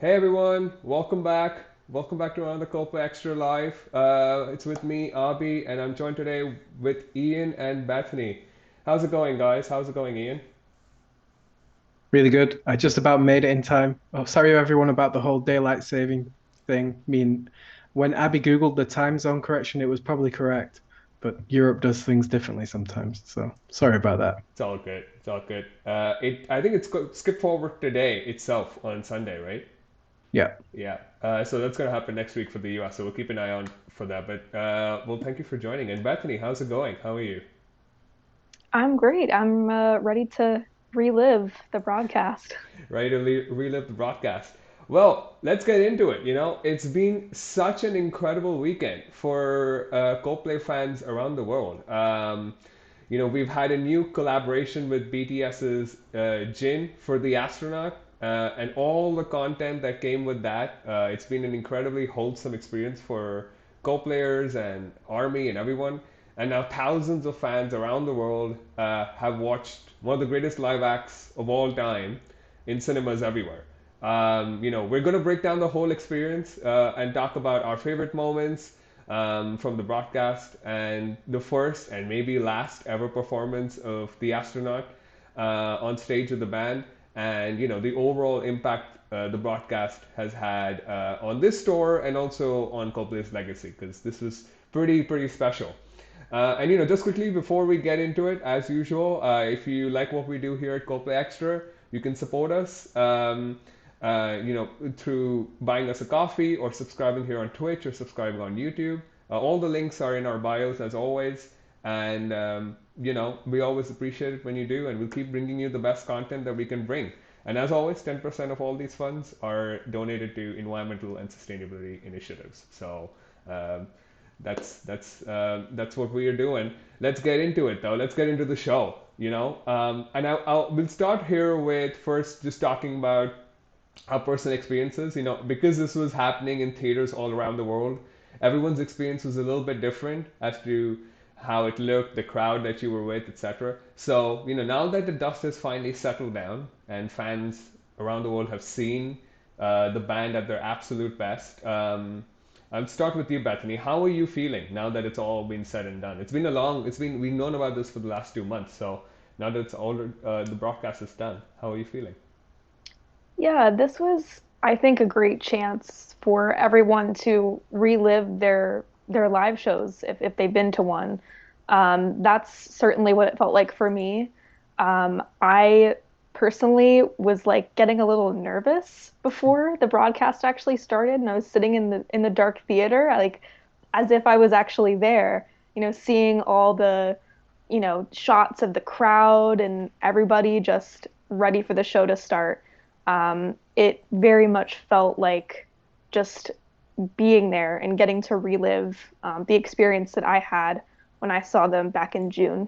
Hey everyone, welcome back. Welcome back to another ColdplayXtra Live. It's with me, Abhi, and I'm joined today with Ian and Bethany. How's it going, guys? How's it going, Ian? Really good. I just about made it in time. Oh, sorry everyone about the whole daylight saving thing. I mean, when Abby Googled the time zone correction, it was probably correct, but Europe does things differently sometimes. So sorry about that. It's all good. It's all good. I think it's skip forward today itself on Sunday, right? Yeah, Yeah. So that's gonna happen next week for the US. So we'll keep an eye on for that. But well, thank you for joining. And Bethany, how's it going? How are you? I'm great. I'm ready to relive the broadcast. Ready to relive the broadcast. Well, let's get into it. It's been such an incredible weekend for Coldplay fans around the world. We've had a new collaboration with BTS's Jin for the astronaut, and all the content that came with that. It's been an incredibly wholesome experience for co-players and Army and everyone. And now thousands of fans around the world have watched one of the greatest live acts of all time in cinemas everywhere. We're going to break down the whole experience and talk about our favorite moments from the broadcast and the first and maybe last ever performance of the astronaut on stage with the band, and the overall impact the broadcast has had on this tour and also on Coldplay's legacy, because this was pretty special. And just quickly before we get into it, as usual, if you like what we do here at Coldplay Extra, you can support us, through buying us a coffee or subscribing here on Twitch or subscribing on YouTube. All the links are in our bios as always, and we always appreciate it when you do, and we'll keep bringing you the best content that we can bring. And as always, 10% of all these funds are donated to environmental and sustainability initiatives. So um, that's what we are doing. Let's get into it though. Let's get into the show. And we'll start here with first just talking about our personal experiences. Because this was happening in theaters all around the world, everyone's experience was a little bit different as to how it looked, the crowd that you were with, etc. So, now that the dust has finally settled down and fans around the world have seen the band at their absolute best, I'll start with you, Bethany. How are you feeling now that it's all been said and done? We've known about this for the last 2 months. So now that it's all the broadcast is done, how are you feeling? Yeah, this was, I think, a great chance for everyone to relive their live shows if they've been to one. That's certainly what it felt like for me. I personally was like getting a little nervous before the broadcast actually started, and I was sitting in the dark theater, like as if I was actually there, seeing all the, shots of the crowd and everybody just ready for the show to start. It very much felt like just being there and getting to relive the experience that I had when I saw them back in June.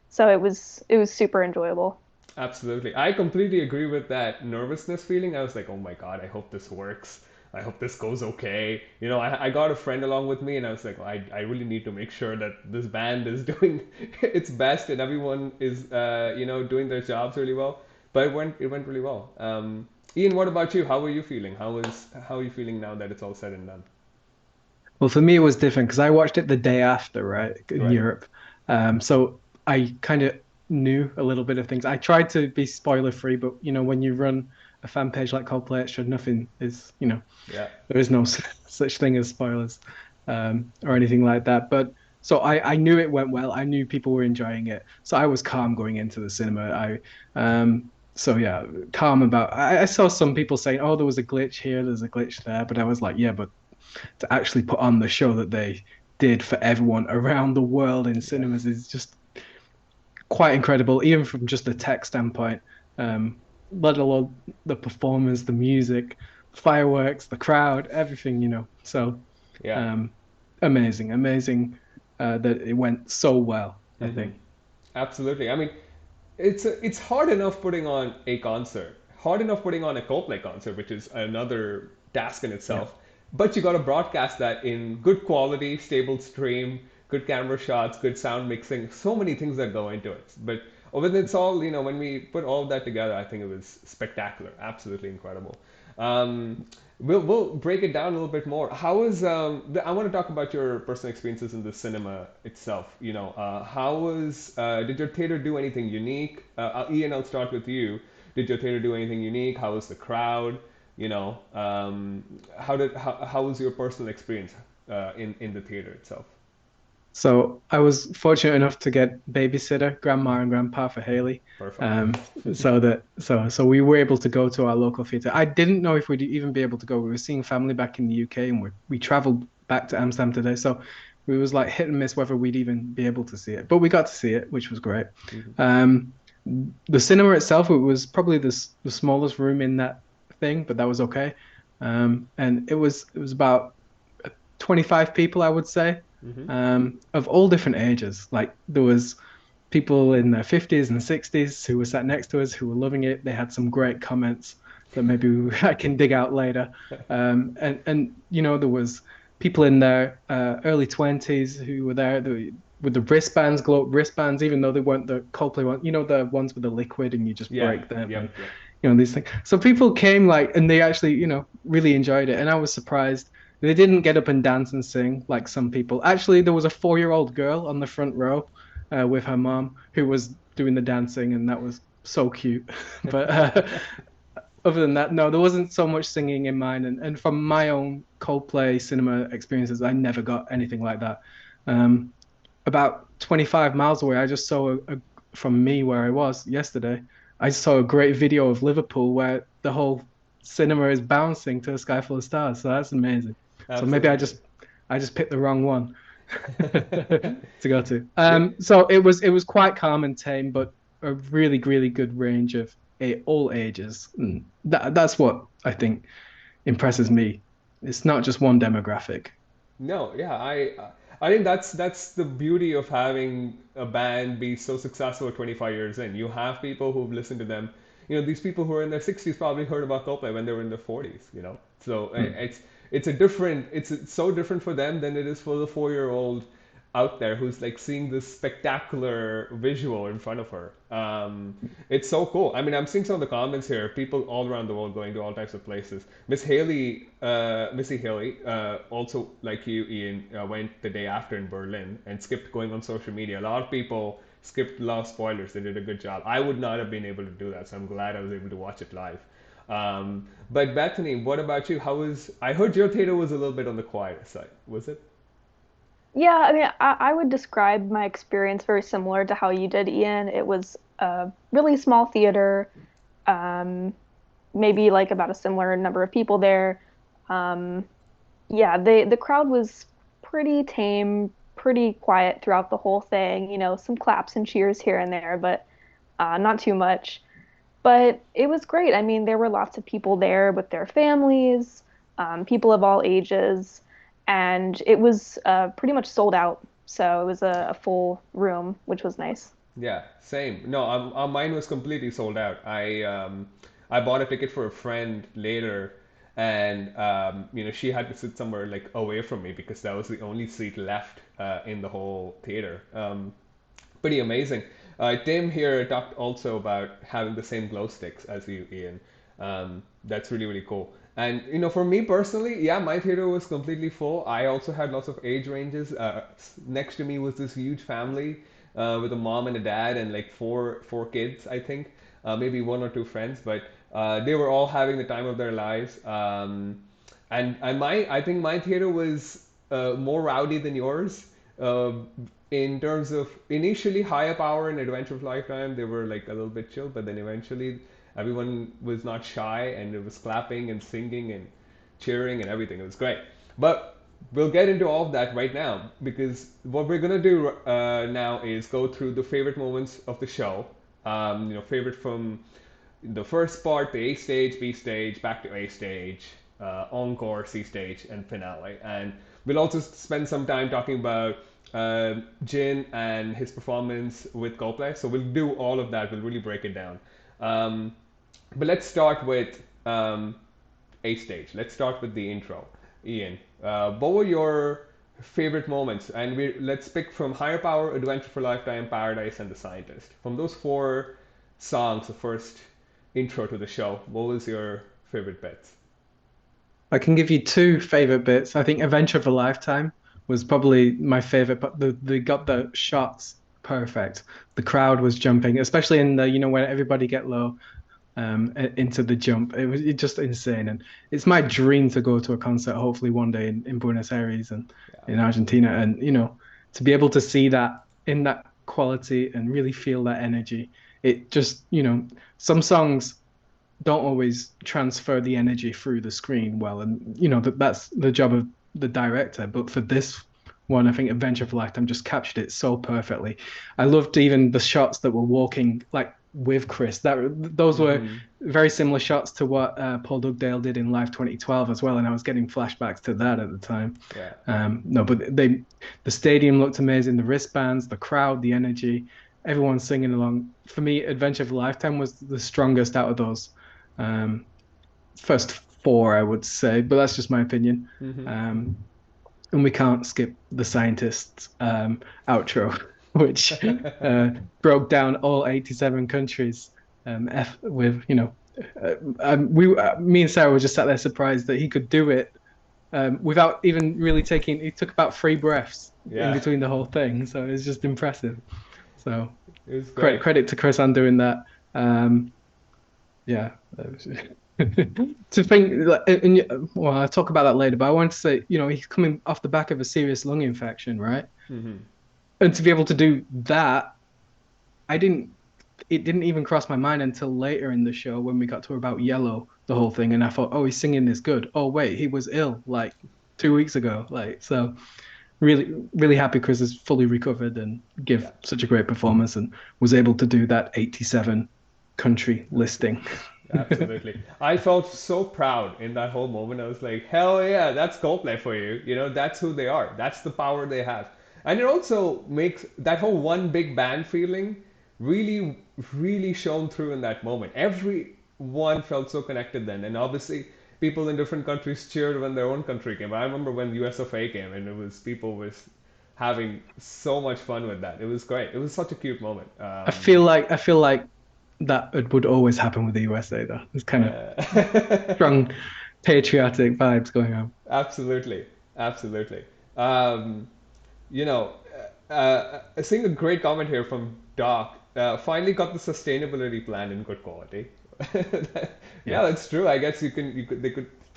So it was super enjoyable. Absolutely. I completely agree with that nervousness feeling. I was like, oh my God, I hope this works. I hope this goes okay. I got a friend along with me, and I was like, I really need to make sure that this band is doing its best and everyone is, doing their jobs really well. But it went really well. Ian, what about you? How are you feeling? How are you feeling now that it's all said and done? well, for me it was different because I watched it the day after, right, in Right. Europe. So I kind of knew a little bit of things. I tried to be spoiler free, but when you run a fan page like Coldplay Extra, nothing is, Yeah. there is no such thing as spoilers or anything like that. But so I knew it went well. I knew people were enjoying it. So I was calm going into the cinema. So yeah, calm about. I saw some people saying, "Oh, there was a glitch here, there's a glitch there," but I was like, "Yeah, but to actually put on the show that they did for everyone around the world in cinemas Yes. is just quite incredible, even from just the tech standpoint. Let alone the performance, the music, fireworks, the crowd, everything. So Yeah. um, amazing, amazing that it went so well, I Mm-hmm. think. Absolutely. I mean, it's hard enough putting on a concert, hard enough putting on a Coldplay concert, which is another task in Yeah. itself. But you got to broadcast that in good quality, stable stream, good camera shots, good sound mixing, so many things that go into it. But when it's all, when we put all of that together, I think it was spectacular, absolutely incredible. Um, we'll break it down a little bit more. How was I want to talk about your personal experiences in the cinema itself. How was did your theater do anything unique? Ian, I'll start with you. Did your theater do anything unique? How was the crowd? How was your personal experience in the theater itself? So I was fortunate enough to get babysitter, grandma and grandpa for Haley. Perfect. So we were able to go to our local theater. I didn't know if we'd even be able to go. We were seeing family back in the UK, and we traveled back to Amsterdam today. So we was like hit and miss whether we'd even be able to see it. But we got to see it, which was great. Mhm. Um, the cinema itself, it was probably the smallest room in that thing, but that was okay. And it was about 25 people, I would say, Mhm. of all different ages. Like there was people in their 50s and 60s who were sat next to us who were loving it. They had some great comments that maybe I can dig out later. And there was people in their early 20s who were there with the wristbands, glow wristbands, even though they weren't the Coldplay one, the ones with the liquid and you just Yeah. break them and Yep. Yep. these things. So people came like, and they actually, really enjoyed it. And I was surprised. They didn't get up and dance and sing like some people. Actually, there was a 4-year-old girl on the front row with her mom who was doing the dancing, and that was so cute. But other than that, no, there wasn't so much singing in mine. And from my own Coldplay cinema experiences, I never got anything like that. Um, about 25 miles away, I just saw from me where I was yesterday. I saw a great video of Liverpool where the whole cinema is bouncing to a sky full of stars. So that's amazing. So maybe I Absolutely. just I just picked the wrong one to go to. Yeah. So it was quite calm and tame, but a really really good range of all ages. And that's what I think impresses me. It's not just one demographic. No, yeah, I think that's the beauty of having a band be so successful 25 years in. You have people who've listened to them. These people who are in their 60s probably heard about Coldplay when they were in their 40s. So Hmm. it's so different for them than it is for the 4-year-old out there who's like seeing this spectacular visual in front of her. It's so cool. I mean, I'm seeing some of the comments here. People all around the world going to all types of places. Missy Haley, also like you, Ian, went the day after in Berlin and skipped going on social media. A lot of people skipped a lot of spoilers. They did a good job. I would not have been able to do that, so I'm glad I was able to watch it live. But Bethany, what about you? How was? I heard your theater was a little bit on the quieter side. Was it? Yeah, I mean, I would describe my experience very similar to how you did, Ian. It was a really small theater, um, maybe like about a similar number of people there. Um, yeah, the crowd was pretty tame, pretty quiet throughout the whole thing. Some claps and cheers here and there, but not too much. But it was great. I mean, there were lots of people there with their families, people of all ages, and it was pretty much sold out. So it was a full room, which was nice. Yeah, same. No, mine was completely sold out. I bought a ticket for a friend later, and she had to sit somewhere like away from me because that was the only seat left in the whole theater. Pretty amazing. Tim here talked also about having the same glow sticks as you, Ian. That's really, really cool. And for me personally, yeah, my theater was completely full. I also had lots of age ranges. Next to me was this huge family with a mom and a dad and like four kids, I think, maybe one or two friends, but they were all having the time of their lives. I think my theater was more rowdy than yours. Uh, in terms of initially higher power and Adventure of Lifetime, they were like a little bit chill, but then eventually everyone was not shy and it was clapping and singing and cheering and everything. It was great. But we'll get into all of that right now because what we're gonna do now is go through the favorite moments of the show. Favorite from the first part, the A stage, B stage, back to A stage, encore, C stage, and finale. And we'll also spend some time talking about Jin and his performance with Coldplay. So we'll do all of that. We'll really break it down. Um, but let's start with A stage. Let's start with the intro. Ian, what were your favorite moments? And let's pick from Higher Power, Adventure for Lifetime, Paradise, and The Scientist. From those four songs, the first intro to the show, what was your favorite bits? I can give you two favorite bits. I think Adventure of a Lifetime was probably my favorite, but they got the shots perfect. The crowd was jumping, especially in the, when everybody get low into the jump. It just insane. And it's my dream to go to a concert, hopefully one day in Buenos Aires and Yeah. in Argentina. And, to be able to see that in that quality and really feel that energy. It just, some songs don't always transfer the energy through the screen well, and that's the job of the director. But for this one, I think Adventure of a Lifetime just captured it so perfectly. I loved even the shots that were walking like with Chris. Those were Hmm. very similar shots to what Paul Dugdale did in Live 2012 as well, and I was getting flashbacks to that at the time. Yeah. No, but the stadium looked amazing. The wristbands, the crowd, the energy, everyone singing along. For me, Adventure of a Lifetime was the strongest out of those um, first four, I would say, but that's just my opinion. Hmm. Um, and we can't skip the scientists outro, which broke down all 87 countries. With me and Sarah were just sat there surprised that he could do it without even really taking. He took about 3 breaths in Yeah. between the whole thing, so it's just impressive. So It was credit great. credit to Chris on doing that. Yeah. To think, like, well, I'll talk about that later, but I wanted to say, he's coming off the back of a serious lung infection, right? Hmm. And to be able to do that, I didn't, it didn't even cross my mind until later in the show when we got to about Yellow, the whole thing, and I thought, oh, he's singing this good. Oh, wait, he was ill like 2 weeks ago. Like, so really, really happy Chris is fully recovered and Yeah. give such a great performance and was able to do that 87 country Country. listing. Absolutely. I felt so proud in that whole moment. I was like, hell yeah, that's Coldplay for you. That's who they are. That's the power they have. And it also makes that whole one big band feeling really, really shone through in that moment. Everyone felt so connected then. And obviously, people in different countries cheered when their own country came. I remember when USFA came and it was people was having so much fun with that. It was great. It was such a cute moment. I feel like that it would always happen with the USA though. There's kind of Yeah. strong patriotic vibes going on. Absolutely, absolutely. Um, seeing a great comment here from Doc. Finally got the sustainability plan in good quality. Yeah, Yes. that's true. I guess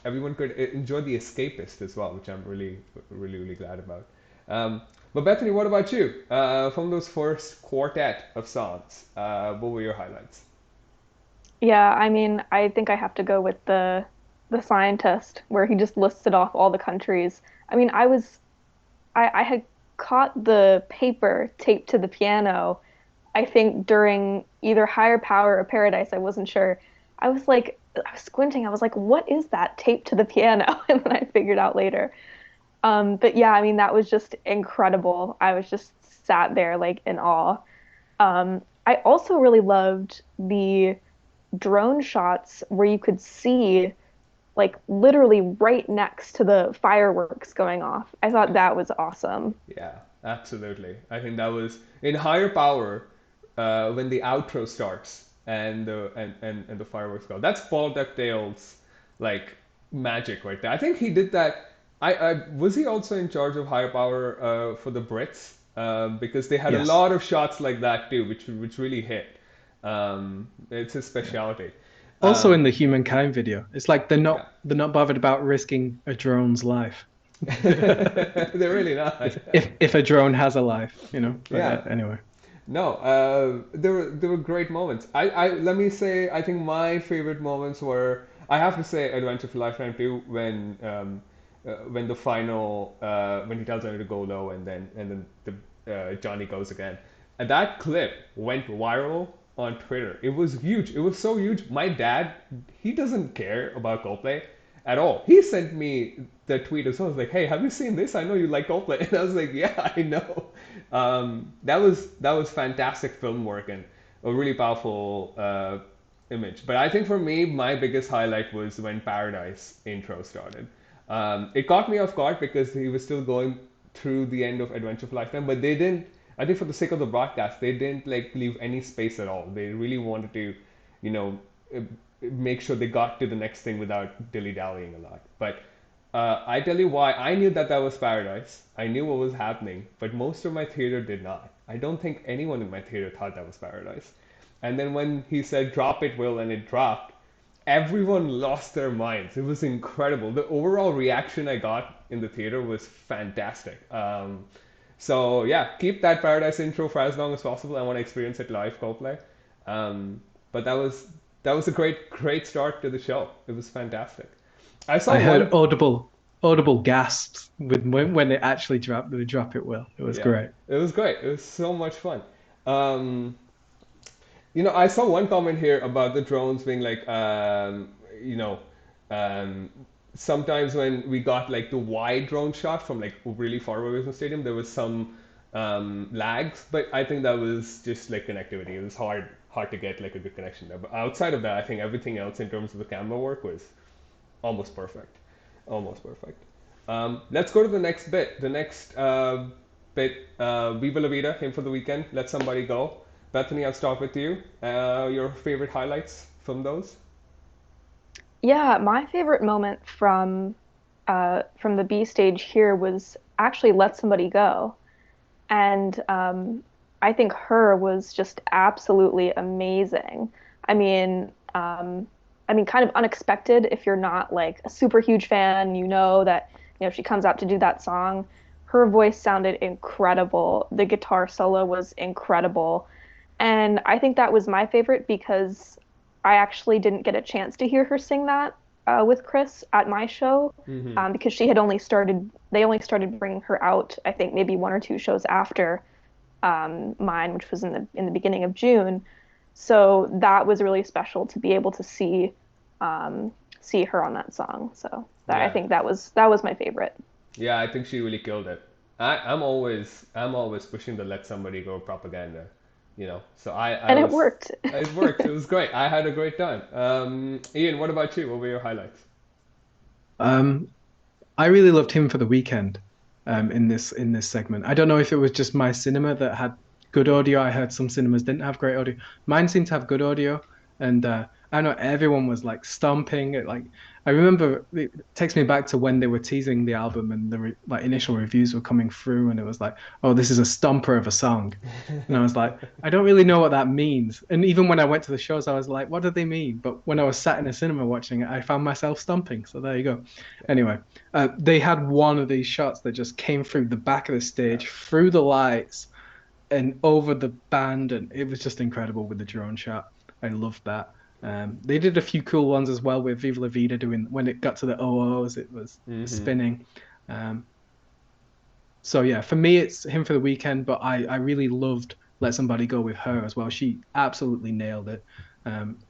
everyone could enjoy the escapist as well, which I'm really, really, really glad about. Um, but Bethany, what about you? From those first quartet of songs, what were your highlights? Yeah, I mean, I think I have to go with the scientist where he just listed off all the countries. I mean, I had caught the paper taped to the piano, I think during either Higher Power or Paradise, I wasn't sure. I was squinting. I was like, what is that taped to the piano? And then I figured out later. But yeah, I mean, that was just incredible. I was just sat there like in awe. I also really loved the drone shots where you could see like literally right next to the fireworks going off. I thought that was awesome. Yeah, absolutely. I think that was in higher power when the outro starts and the fireworks go. That's Paul Ducktale's like magic right there. I think he did that. I was he also in charge of higher power for the Brits because they had a Yes. lot of shots like that too, which really hit. It's his Yeah. specialty. Also in Um, the Humankind video, it's like yeah, they're not bothered about risking a drone's life. they're really not. If a drone has a life. But Yeah. anyway. No, there were great moments. I let me say I think my favorite moments were I have to say Adventure of a Lifetime too when the final when he tells him to go low and then the Johnny goes again. And that clip went viral on Twitter. It was huge. It was so huge. My dad, he doesn't care about Coldplay at all. He sent me the tweet as well. I was like, "Hey, have you seen this? I know you like Coldplay." And I was like, "Yeah, I know." That was fantastic film work and a really powerful image. But I think for me, my biggest highlight was when Paradise intro started. It caught me off guard because he was still going through the end of Adventure of a Lifetime, but they didn't. I think for the sake of the broadcast, they didn't like leave any space at all. They really wanted to, you know, uh, make sure they got to the next thing without dilly-dallying a lot. But I tell you why. I knew that was paradise. I knew what was happening, but most of my theater did not. I don't think anyone in my theater thought that was paradise. And then when he said drop it, Will, and it dropped, everyone lost their minds. It was incredible. The overall reaction I got in the theater was fantastic. So yeah, keep that Paradise intro for as long as possible. I want to experience it live, Coldplay. But that was a great start to the show. It was fantastic. I saw I heard one. audible gasps with when it actually dropped the drop it will. It was Yeah, great. it was great. It was so much fun. Um, I saw one comment here about the drones being like, you know, um, sometimes when we got like the wide drone shot from like really far away from the stadium, there was some lags, but I think that was just like connectivity. It was hard to get like a good connection there. But outside of that, I think everything else in terms of the camera work was almost perfect, almost perfect. Let's go to the next bit. The next bit, Viva La Vida, Him for the Weekend, Let Somebody Go. Bethany, I'll start with you. Your favorite highlights from those? Yeah, my favorite moment from the B stage here was actually Let Somebody Go. And I think her was just absolutely amazing. I mean, kind of unexpected if you're not like a super huge fan, that, she comes out to do that song. Her voice sounded incredible. The guitar solo was incredible. And I think that was my favorite because I actually didn't get a chance to hear her sing that with Chris at my show Mm-hmm. because they only started bringing her out, I think maybe one or two shows after mine, which was in the beginning of June. So that was really special to be able to see her on that song. So I Yeah, think that was my favorite. yeah, I think she really killed it. I'm always pushing the let somebody go propaganda, So I And it was, worked. it worked. It was great. I had a great time. Ian, what about you? What were your highlights? Um, I really loved him for the weekend. In this segment, I don't know if it was just my cinema that had good audio. I heard some cinemas didn't have great audio. Mine seemed to have good audio, and I know everyone was like stomping. Like I remember, it takes me back to when they were teasing the album and like initial reviews were coming through, and it was like, oh, this is a stomper of a song, and I was like, I don't really know what that means. And even when I went to the shows, I was like, what do they mean? But when I was sat in a cinema watching it, I found myself stomping. So there you go. Anyway, they had one of these shots that just came through the back of the Yeah. stage, through the lights, and over the band, and it was just incredible with the drone shot. I loved that. They did a few cool ones as well with Viva La Vida doing when it got to the OOs, it was Mm-hmm. spinning. Um, so yeah, for me, it's him for the weekend, but I really loved Let Somebody Go with her as well. She absolutely nailed it. And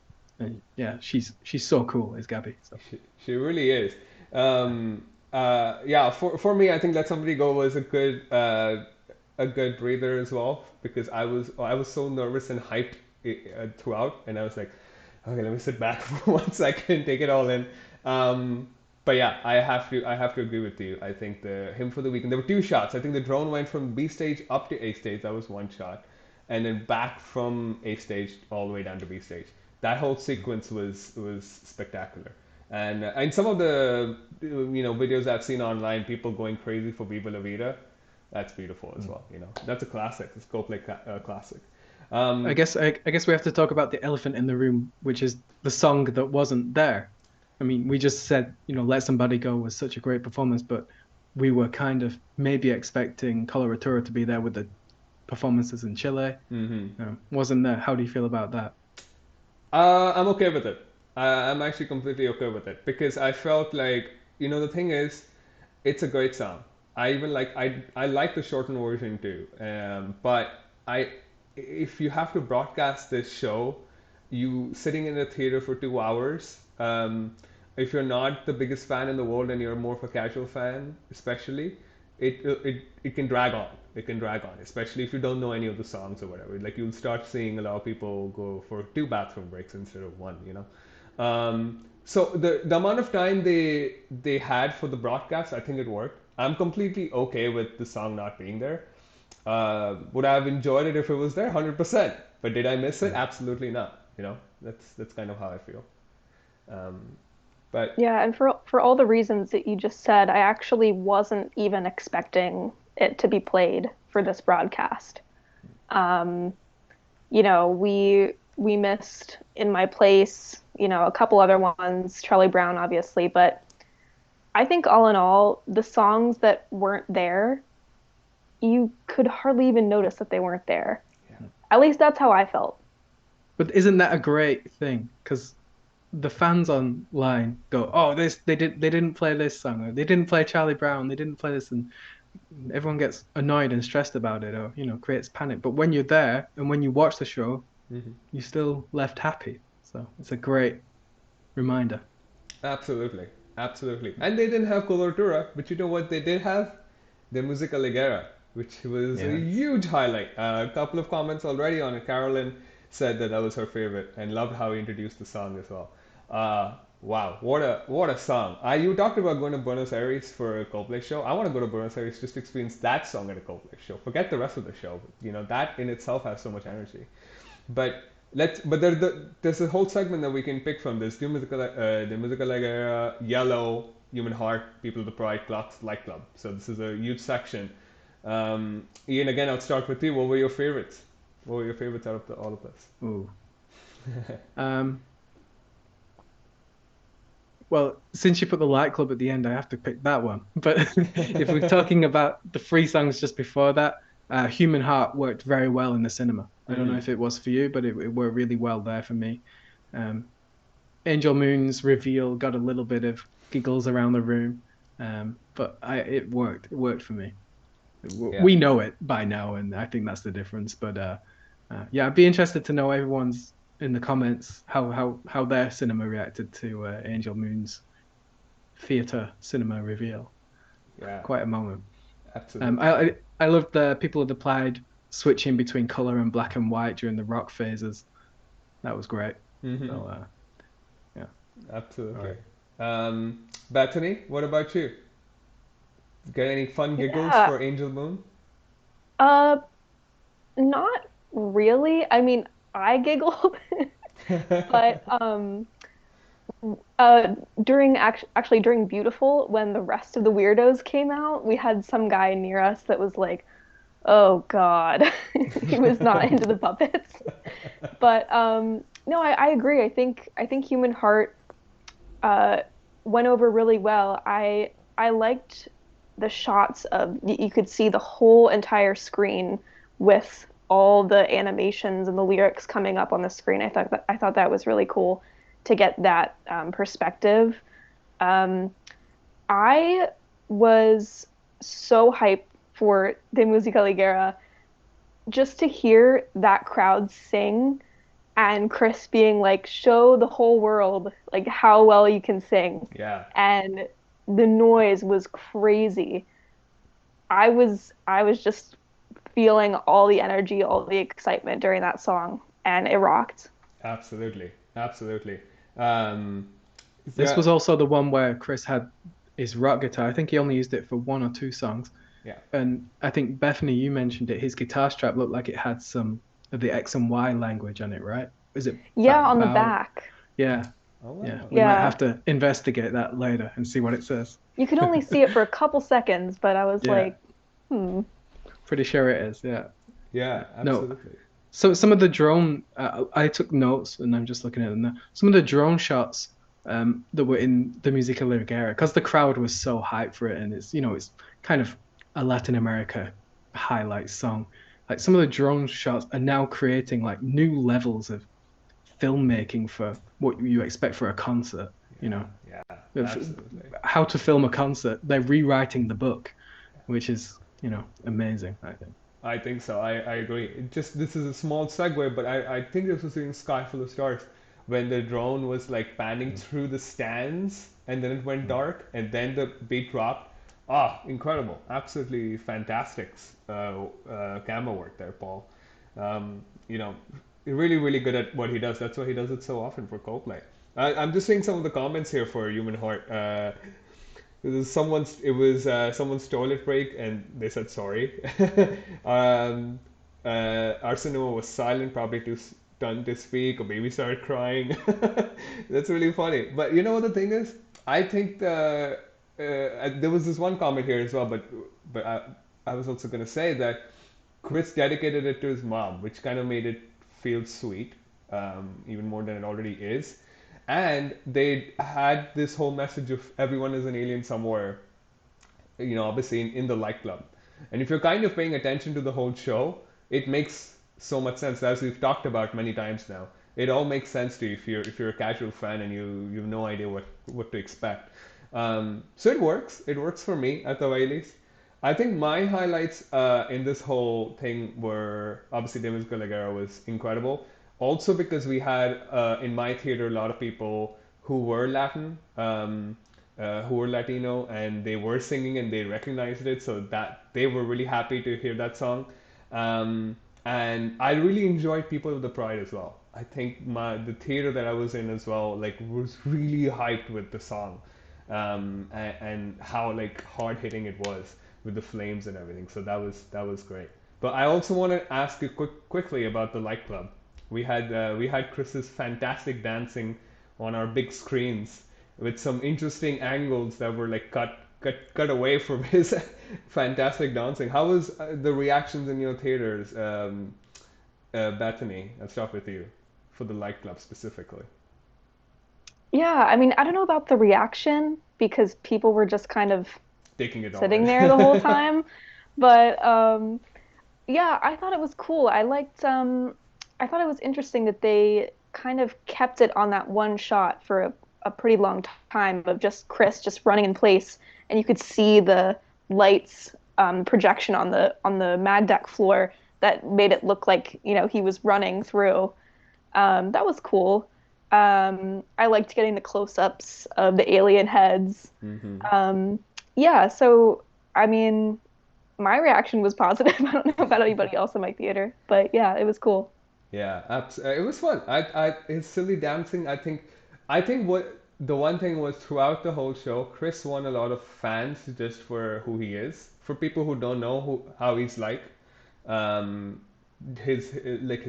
yeah, she's so cool, is Gabby. So She really is. Yeah, for me, I think Let Somebody Go was a good breather as well because I was so nervous and hyped throughout, and I was like, okay, let me sit back for 1 second and take it all in. Um, but yeah, I have to agree with you. I think the him for the weekend. There were two shots. I think the drone went from B stage up to A stage. That was one shot, and then back from A stage all the way down to B stage. That whole sequence was spectacular. And some of the videos I've seen online, people going crazy for Viva La Vida. That's beautiful as well. That's a classic. It's Coldplay classic. I Um, guess I guess we have to talk about the elephant in the room, which is the song that wasn't there. I mean, we just said, Let Somebody Go was such a great performance, but we were kind of maybe expecting Coloratura to be there with the performances in Chile. mhm. Wasn't there. How do you feel about that? I'm okay with it. I'm actually completely okay with it because I felt like the thing is, it's a great song. I like the shortened version too. But I if you have to broadcast this show, you sitting in a theater for 2 hours. If you're not the biggest fan in the world and you're more of a casual fan, especially, it can drag on. It can drag on, especially if you don't know any of the songs or whatever. Like you'll start seeing a lot of people go for 2 bathroom breaks instead of one. So the amount of time they had for the broadcast, I think it worked. I'm completely okay with the song not being there. Would I have enjoyed it if it was there? 100%. But did I miss it? Absolutely not. That's kind of how I feel. Um, but Yeah, and for all the reasons that you just said, I actually wasn't even expecting it to be played for this broadcast. Um, we missed In My Place, a couple other ones, Charlie Brown, obviously, but I think all in all, the songs that weren't there, you could hardly even notice that they weren't there. yeah, At least that's how I felt. But isn't that a great thing? Because the fans online go, "Oh, they didn't play this song, or they didn't play Charlie Brown, they didn't play this," and everyone gets annoyed and stressed about it, or creates panic. But when you're there and when you watch the show, hmm, you're still left happy. So it's a great reminder. absolutely, absolutely. And they didn't have Coloratura, but you know what they did have? The Musica Ligera, which was a Yes. huge highlight. A couple of comments already on it. Carolyn said that that was her favorite and loved how he introduced the song as well. Wow, what a song! You talked about going to Buenos Aires for a Coldplay show. I want to go to Buenos Aires just to experience that song at a Coldplay show. Forget the rest of the show. You know that in itself has so much energy. But there's a whole segment that we can pick from. There's the Musica Ligera, Yellow, Human Heart, People of the Pride, Clocks, Light Club. So this is a huge section. Ian, again, I'll start with you. What were your favorites? What were your favorites out of all of this? Ooh. Um, well, since you put the Light Club at the end, I have to pick that one. But if we're talking about the three songs just before that, Human Heart worked very well in the cinema. I don't know Hmm. if it was for you, but it worked really well there for me. Um, Angel Moon's reveal got a little bit of giggles around the room, but it worked. It worked for me. Yeah. We know it by now, and I think that's the difference. But yeah, I'd be interested to know everyone's in the comments how their cinema reacted to Angel Moon's theater cinema reveal. Yeah. Quite a moment. Absolutely. I loved the people had applied switching between color and black and white during the rock phases. That was great. Hmm. So yeah, all Absolutely. right. Bethany, what about you? Get any fun giggles Yeah, for Angel Moon? uh, not really. I mean, I giggled, but uh, actually during Beautiful, when the rest of the weirdos came out, we had some guy near us that was like, "Oh God," he was not into the puppets. But no, I agree. I think Human Heart uh, went over really well. I liked the shots of you could see the whole entire screen with all the animations and the lyrics coming up on the screen. I thought that was really cool to get that perspective. Um, I was so hyped for the Musica Ligera just to hear that crowd sing and Chris being like, show the whole world like how well you can sing. Yeah. And the noise was crazy. I was just feeling all the energy, all the excitement during that song, and it rocked. Absolutely. Absolutely. Um, This yeah. was also the one where Chris had his rock guitar. I think he only used it for one or two songs. Yeah. And I think Bethany, you mentioned it. His guitar strap looked like it had some of the X and Y language on it, right? Is it Yeah, on the bow? back. Yeah, Oh yeah. wow. We might Yeah. have to investigate that later and see what it says. You could only see it for a couple seconds, but I was Yeah, like, hmm. pretty sure it is. Yeah, Yeah. yeah. No. Absolutely. So some of the drone, I took notes and I'm just looking at them now. Some of the drone shots that were in the Musica Ligera, because the crowd was so hyped for it, and it's kind of a Latin America highlight song. Like some of the drone shots are now creating like new levels of filmmaking for what you expect for a concert. You Yeah. know, Yeah. of Absolutely. how to film a concert. They're rewriting the book, which is amazing, I think. I think so. I agree. This is a small segue, but I think this was in Sky Full of Stars when the drone was like panning Mm, through the stands and then it went mm. dark and then the beat dropped. Ah, incredible. Absolutely fantastic camera work there, Paul. You know, really, really good at what he does. That's why he does it so often for Coldplay. I'm just seeing some of the comments here for Human Heart. Someone's toilet break and they said sorry. um, our cinema was silent, probably done to speak, a baby started crying. That's really funny. But you know what the thing is? I think there was this one comment here as well, but I was also gonna say that Chris dedicated it to his mom, which kind of made it feel sweet, even more than it already is. And they had this whole message of everyone is an alien somewhere, obviously in the light club. And if you're kind of paying attention to the whole show, it makes so much sense. As we've talked about many times now, it all makes sense to you if you're a casual fan and you have no idea what to expect. So it works. It works for me at the very least. I think my highlights in this whole thing were obviously Demis Gallagher was incredible. Also because we had in my theater a lot of people who were Latin, who were Latino, and they were singing and they recognized it, so that they were really happy to hear that song. And I really enjoyed People of the Pride as well. I think the theater that I was in as well like was really hyped with the song, and how like hard hitting it was with the flames and everything. So that was great. But I also want to ask you quickly about the Light Club. We had Chris's fantastic dancing on our big screens with some interesting angles that were like cut away from his fantastic dancing. How was the reactions in your theaters, Bethany? Let's start with you for the Light Club specifically. Yeah, I mean, I don't know about the reaction because people were just kind of Taking it all sitting in. there the whole time. But yeah, I thought it was cool. I thought it was interesting that they kind of kept it on that one shot for a pretty long time of just Chris just running in place, and you could see the lights projection on the mag deck floor that made it look like, he was running through. That was cool. I liked getting the close-ups of the alien heads. Hmm. Um, yeah, so I mean, my reaction was positive. I don't know about anybody else in my theater, but yeah, it was cool. Yeah, it was fun. His silly dancing. I think what the one thing was throughout the whole show, Chris won a lot of fans just for who he is. For people who don't know how he's like, um, his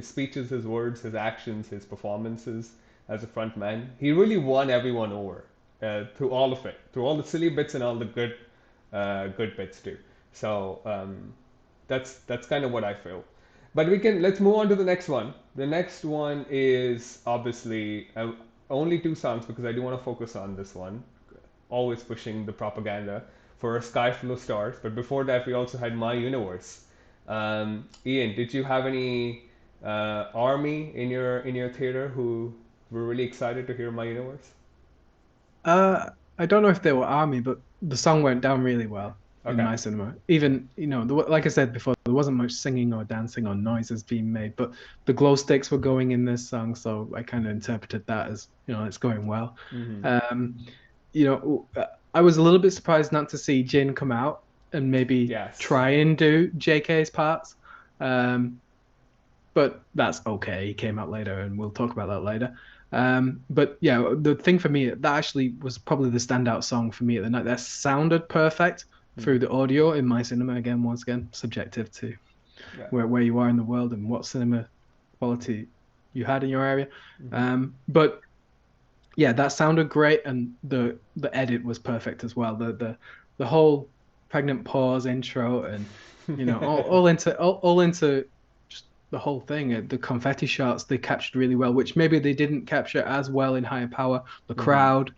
speeches, his words, his actions, his performances as a front man, he really won everyone over through all of it, through all the silly bits and all the good bits too. So that's kind of what I feel. But let's move on to the next one. The next one is obviously only two songs because I do want to focus on this one. Always pushing the propaganda for A Sky Full of Stars. But before that, we also had My Universe. Ian, did you have any army in your theater who were really excited to hear My Universe? I don't know if they were army, but the song went down really well in Okay. my cinema. Even, like I said before, there wasn't much singing or dancing or noises being made, but the glow sticks were going in this song, so I kind of interpreted that as, it's going well. Mm-hmm. Um, I was a little bit surprised not to see Jin come out and maybe Yes. try and do JK's parts. Um, but that's okay. He came out later, and we'll talk about that later. But yeah, the thing for me that actually was probably the standout song for me at the night. That sounded perfect through Mm-hmm. the audio in my cinema. Again, once again, subjective to Yeah. where you are in the world and what cinema quality you had in your area. Mm-hmm. But yeah, that sounded great, and the edit was perfect as well. The whole pregnant pause intro, and all into just the whole thing. The confetti shots they captured really well, which maybe they didn't capture as well in Higher Power. The Mm-hmm. crowd,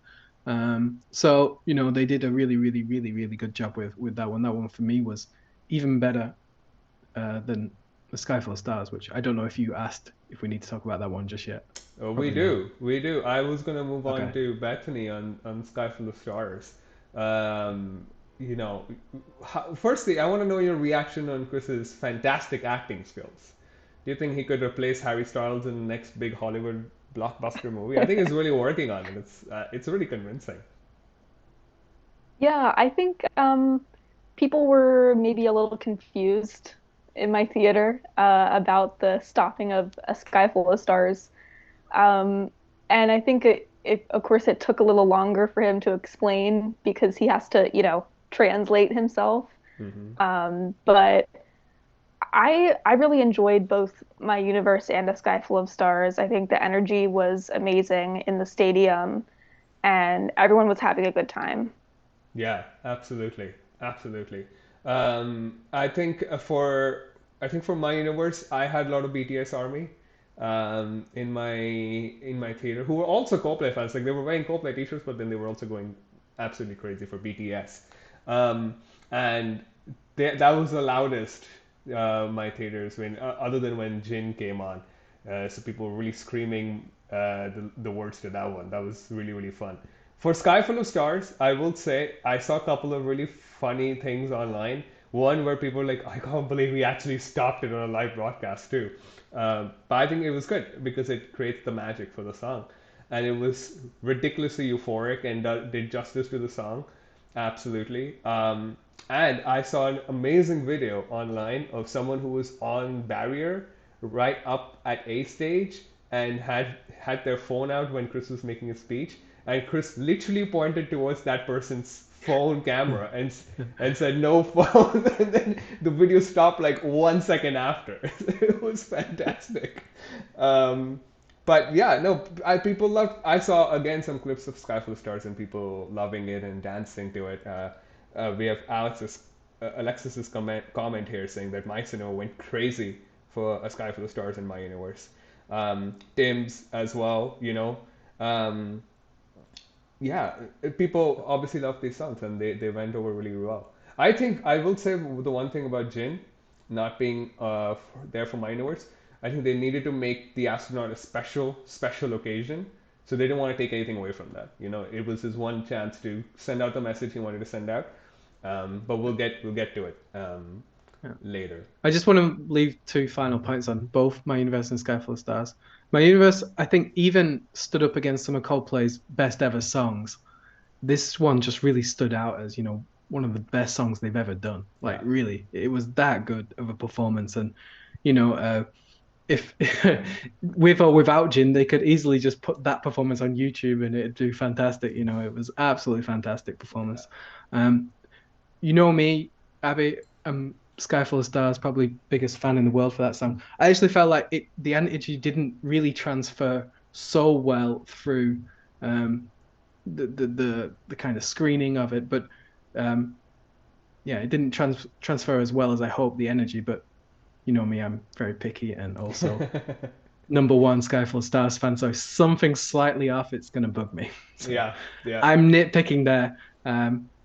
so they did a really, really, really, really good job with that one. That one for me was even better than the Sky Full of Stars, which I don't know if you asked if we need to talk about that one just yet. We Probably not. do, we do. I was gonna move on Okay. to Bethany on Sky Full of Stars. Um, you know, firstly, I want to know your reaction on Chris's fantastic acting skills. Do you think he could replace Harry Styles in the next big Hollywood blockbuster movie? I think he's really working on it. It's really convincing. Yeah, I think people were maybe a little confused in my theater about the stopping of A Sky Full of Stars. Um, and I think of course, it took a little longer for him to explain because he has to, translate himself. Hmm. But I really enjoyed both My Universe and A Sky Full of Stars. I think the energy was amazing in the stadium, and everyone was having a good time. Yeah, absolutely, absolutely. I think for my universe, I had a lot of BTS Army in my theater who were also Coldplay fans. Like they were wearing Coldplay t-shirts, but then they were also going absolutely crazy for BTS. Um, and that was the loudest my theaters when other than when Jin came on. So people were really screaming the words to that one. That was really really fun. For Sky Full of Stars, I will say I saw a couple of really funny things online. One where people were like, I can't believe we actually stopped it on a live broadcast too. But I think it was good because it creates the magic for the song. And it was ridiculously euphoric and did justice to the song. Absolutely. And I saw an amazing video online of someone who was on barrier right up at A stage and had their phone out when Chris was making a speech, and Chris literally pointed towards that person's phone camera and said no phone, and then the video stopped like 1 second after. It was fantastic. Um, but yeah, no, people loved. I saw again some clips of Sky Full of Stars and people loving it and dancing to it. We have Alexis's comment here saying that Mike Sino went crazy for A Sky Full of Stars in my universe. Tim's as well, you know. Um, yeah, people obviously love these songs and they went over really well. I think I will say the one thing about Jin not being there for my universe, I think they needed to make the astronaut a special occasion. So they didn't want to take anything away from that. You know, it was his one chance to send out the message he wanted to send out. But we'll get to it Yeah. later. I just want to leave two final points on both My Universe and Sky Full of Stars. My Universe, I think, even stood up against some of Coldplay's best ever songs. This one just really stood out as, one of the best songs they've ever done. Like, Yeah. really, it was that good of a performance. And, you know, if with or without Jin, they could easily just put that performance on YouTube and it'd do fantastic. It was absolutely fantastic Yeah. performance. Um, you know me, Abby, Sky Full of Stars, probably biggest fan in the world for that song. I actually felt like the energy didn't really transfer so well through um, the kind of screening of it, but um, yeah, it didn't transfer as well as I hoped the energy. But you know me, I'm very picky and also number one Sky Full of Stars fan. So if something slightly off, it's gonna bug me. So Yeah. Yeah. I'm nitpicking there.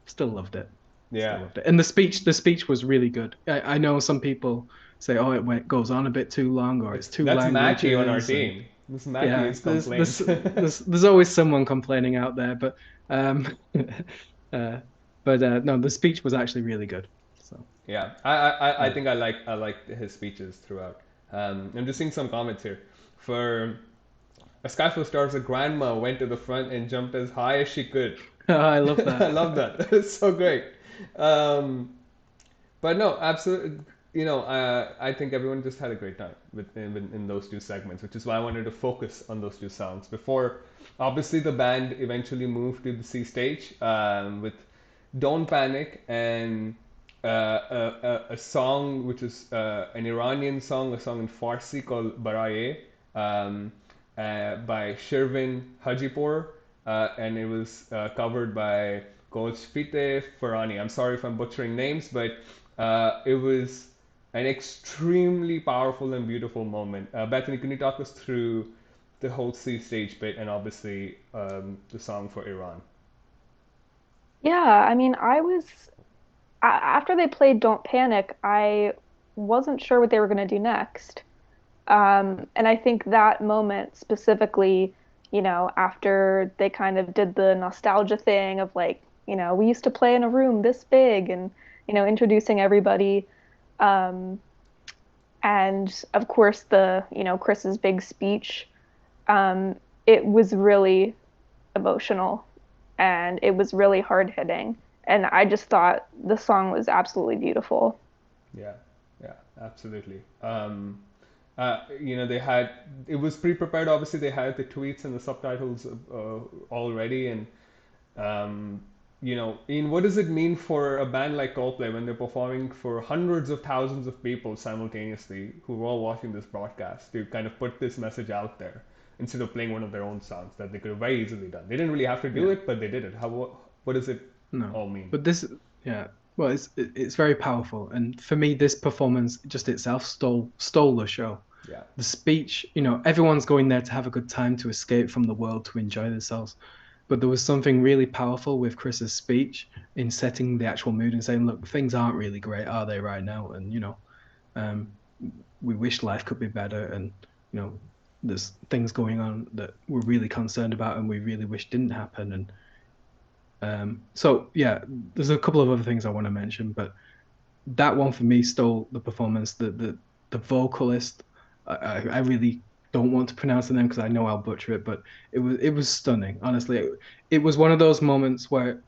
Still loved it. Still Yeah. loved it. And the speech was really good. I know some people say, oh, goes on a bit too long or it's two That's Mackie on our languages. And team. This Mackie yeah, is there's there's complaints. there's always someone complaining out there. But um, uh, no, the speech was actually really good. So Yeah, I yeah. think I like his speeches throughout. I'm just seeing some comments here. For A Sky Full of Stars, a grandma went to the front and jumped as high as she could. I love I that. love that. It's so great. Um, but no, absolutely. You know, I think everyone just had a great time in those two segments, which is why I wanted to focus on those two songs. Before, obviously, the band eventually moved to the C stage with "Don't Panic" and a song which is an Iranian song, a song in Farsi called "Baraye" by Shervin Hajipour, and it was covered by Golshpite Farani. I'm sorry if I'm butchering names, but it was an extremely powerful and beautiful moment. Bethany, can you talk us through the whole C stage bit and obviously the song for Iran? Yeah, I mean, after they played Don't Panic, I wasn't sure what they were going to do next. And I think that moment specifically, after they kind of did the nostalgia thing of like, we used to play in a room this big and, introducing everybody. Um, and of course, Chris's big speech, um, it was really emotional and it was really hard hitting. And I just thought the song was absolutely beautiful. Yeah, yeah, absolutely. You know, they had it was pre-prepared. Obviously, they had the tweets and the subtitles already, and um, Ian, what does it mean for a band like Coldplay when they're performing for hundreds of thousands of people simultaneously who are all watching this broadcast to kind of put this message out there instead of playing one of their own songs that they could have very easily done? They didn't really have to do Yeah. it, but they did it. What does it No, all mean? but this, yeah, well, it's very powerful, and for me, this performance just itself stole the show. Yeah. The speech, everyone's going there to have a good time, to escape from the world, to enjoy themselves. But there was something really powerful with Chris's speech in setting the actual mood and saying, look, things aren't really great, are they, right now? And um, we wish life could be better, and there's things going on that we're really concerned about, and we really wish didn't happen. And so yeah, there's a couple of other things I want to mention, but that one for me stole the performance. The vocalist, I really don't want to pronounce the name because I know I'll butcher it, but it was stunning. Honestly, it was one of those moments where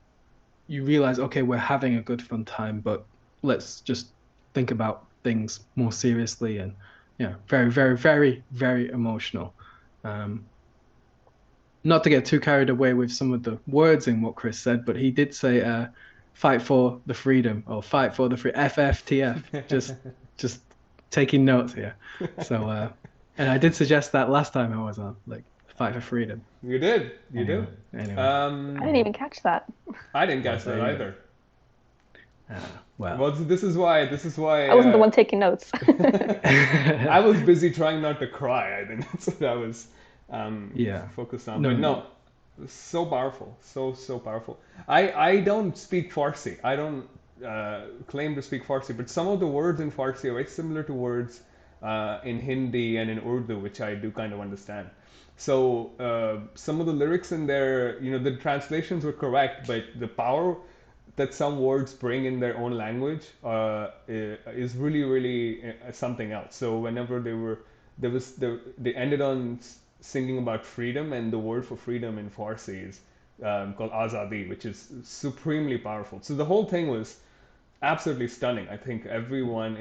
you realize, okay, we're having a good fun time, but let's just think about things more seriously. And yeah, very, very, very, very emotional. Um, Not to get too carried away with some of the words in what Chris said, but he did say, "Fight for the freedom" or "Fight for the free FFTF." Just taking notes here. So, and I did suggest that last time I was on, like, fight for freedom. You did. You Anyway, do. anyway. I didn't even catch that. I didn't Well, guess there that you go. either. Well, Well, this is why. This is why. I wasn't the one taking notes. I was busy trying not to cry. I think that's what I was yeah. focused on. But No, no, so powerful, so powerful. I don't speak Farsi. I don't claim to speak Farsi, but some of the words in Farsi are very similar to words in Hindi and in Urdu, which I do kind of understand. So some of the lyrics in there, the translations were correct, but the power that some words bring in their own language is really, really something else. So whenever they ended on singing about freedom, and the word for freedom in Farsi is called Azadi, which is supremely powerful. So the whole thing was absolutely stunning. I think everyone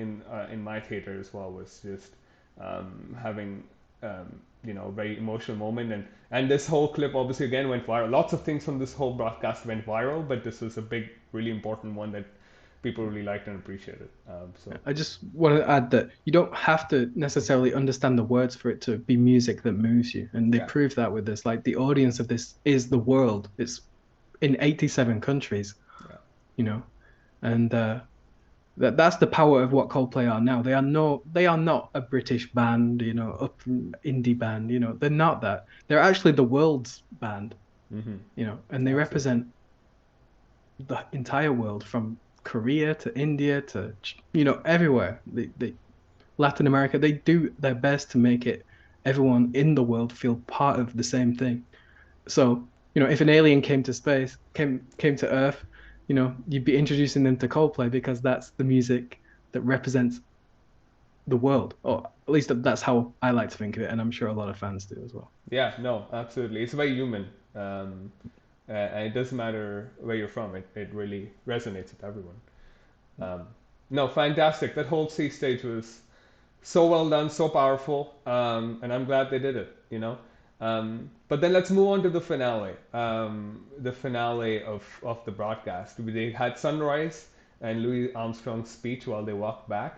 in my theater as well was just having a very emotional moment, and this whole clip obviously again went viral. Lots of things from this whole broadcast went viral, but this was a big, really important one that people really liked and appreciated. So I just want to add that you don't have to necessarily understand the words for it to be music that moves you. And they yeah, prove that with this. Like, the audience of this is the world. It's in 87 countries, yeah, you know. And that's the power of what Coldplay are now. They are not a British band, up indie band, They're not that. They're actually the world's band, and they absolutely. represent the entire world, from Korea to India to everywhere. Latin America, they do their best to make it everyone in the world feel part of the same thing. So, if an alien came to space, came to Earth, you'd be introducing them to Coldplay because that's the music that represents the world, or at least that's how I like to think of it, and I'm sure a lot of fans do as well. Yeah, no, absolutely. It's very human. And it doesn't matter where you're from. It really resonates with everyone. Um, no, fantastic. That whole C stage was so well done, so powerful, and I'm glad they did it. But then let's move on to the finale of the broadcast. They had sunrise and Louis Armstrong's speech while they walked back,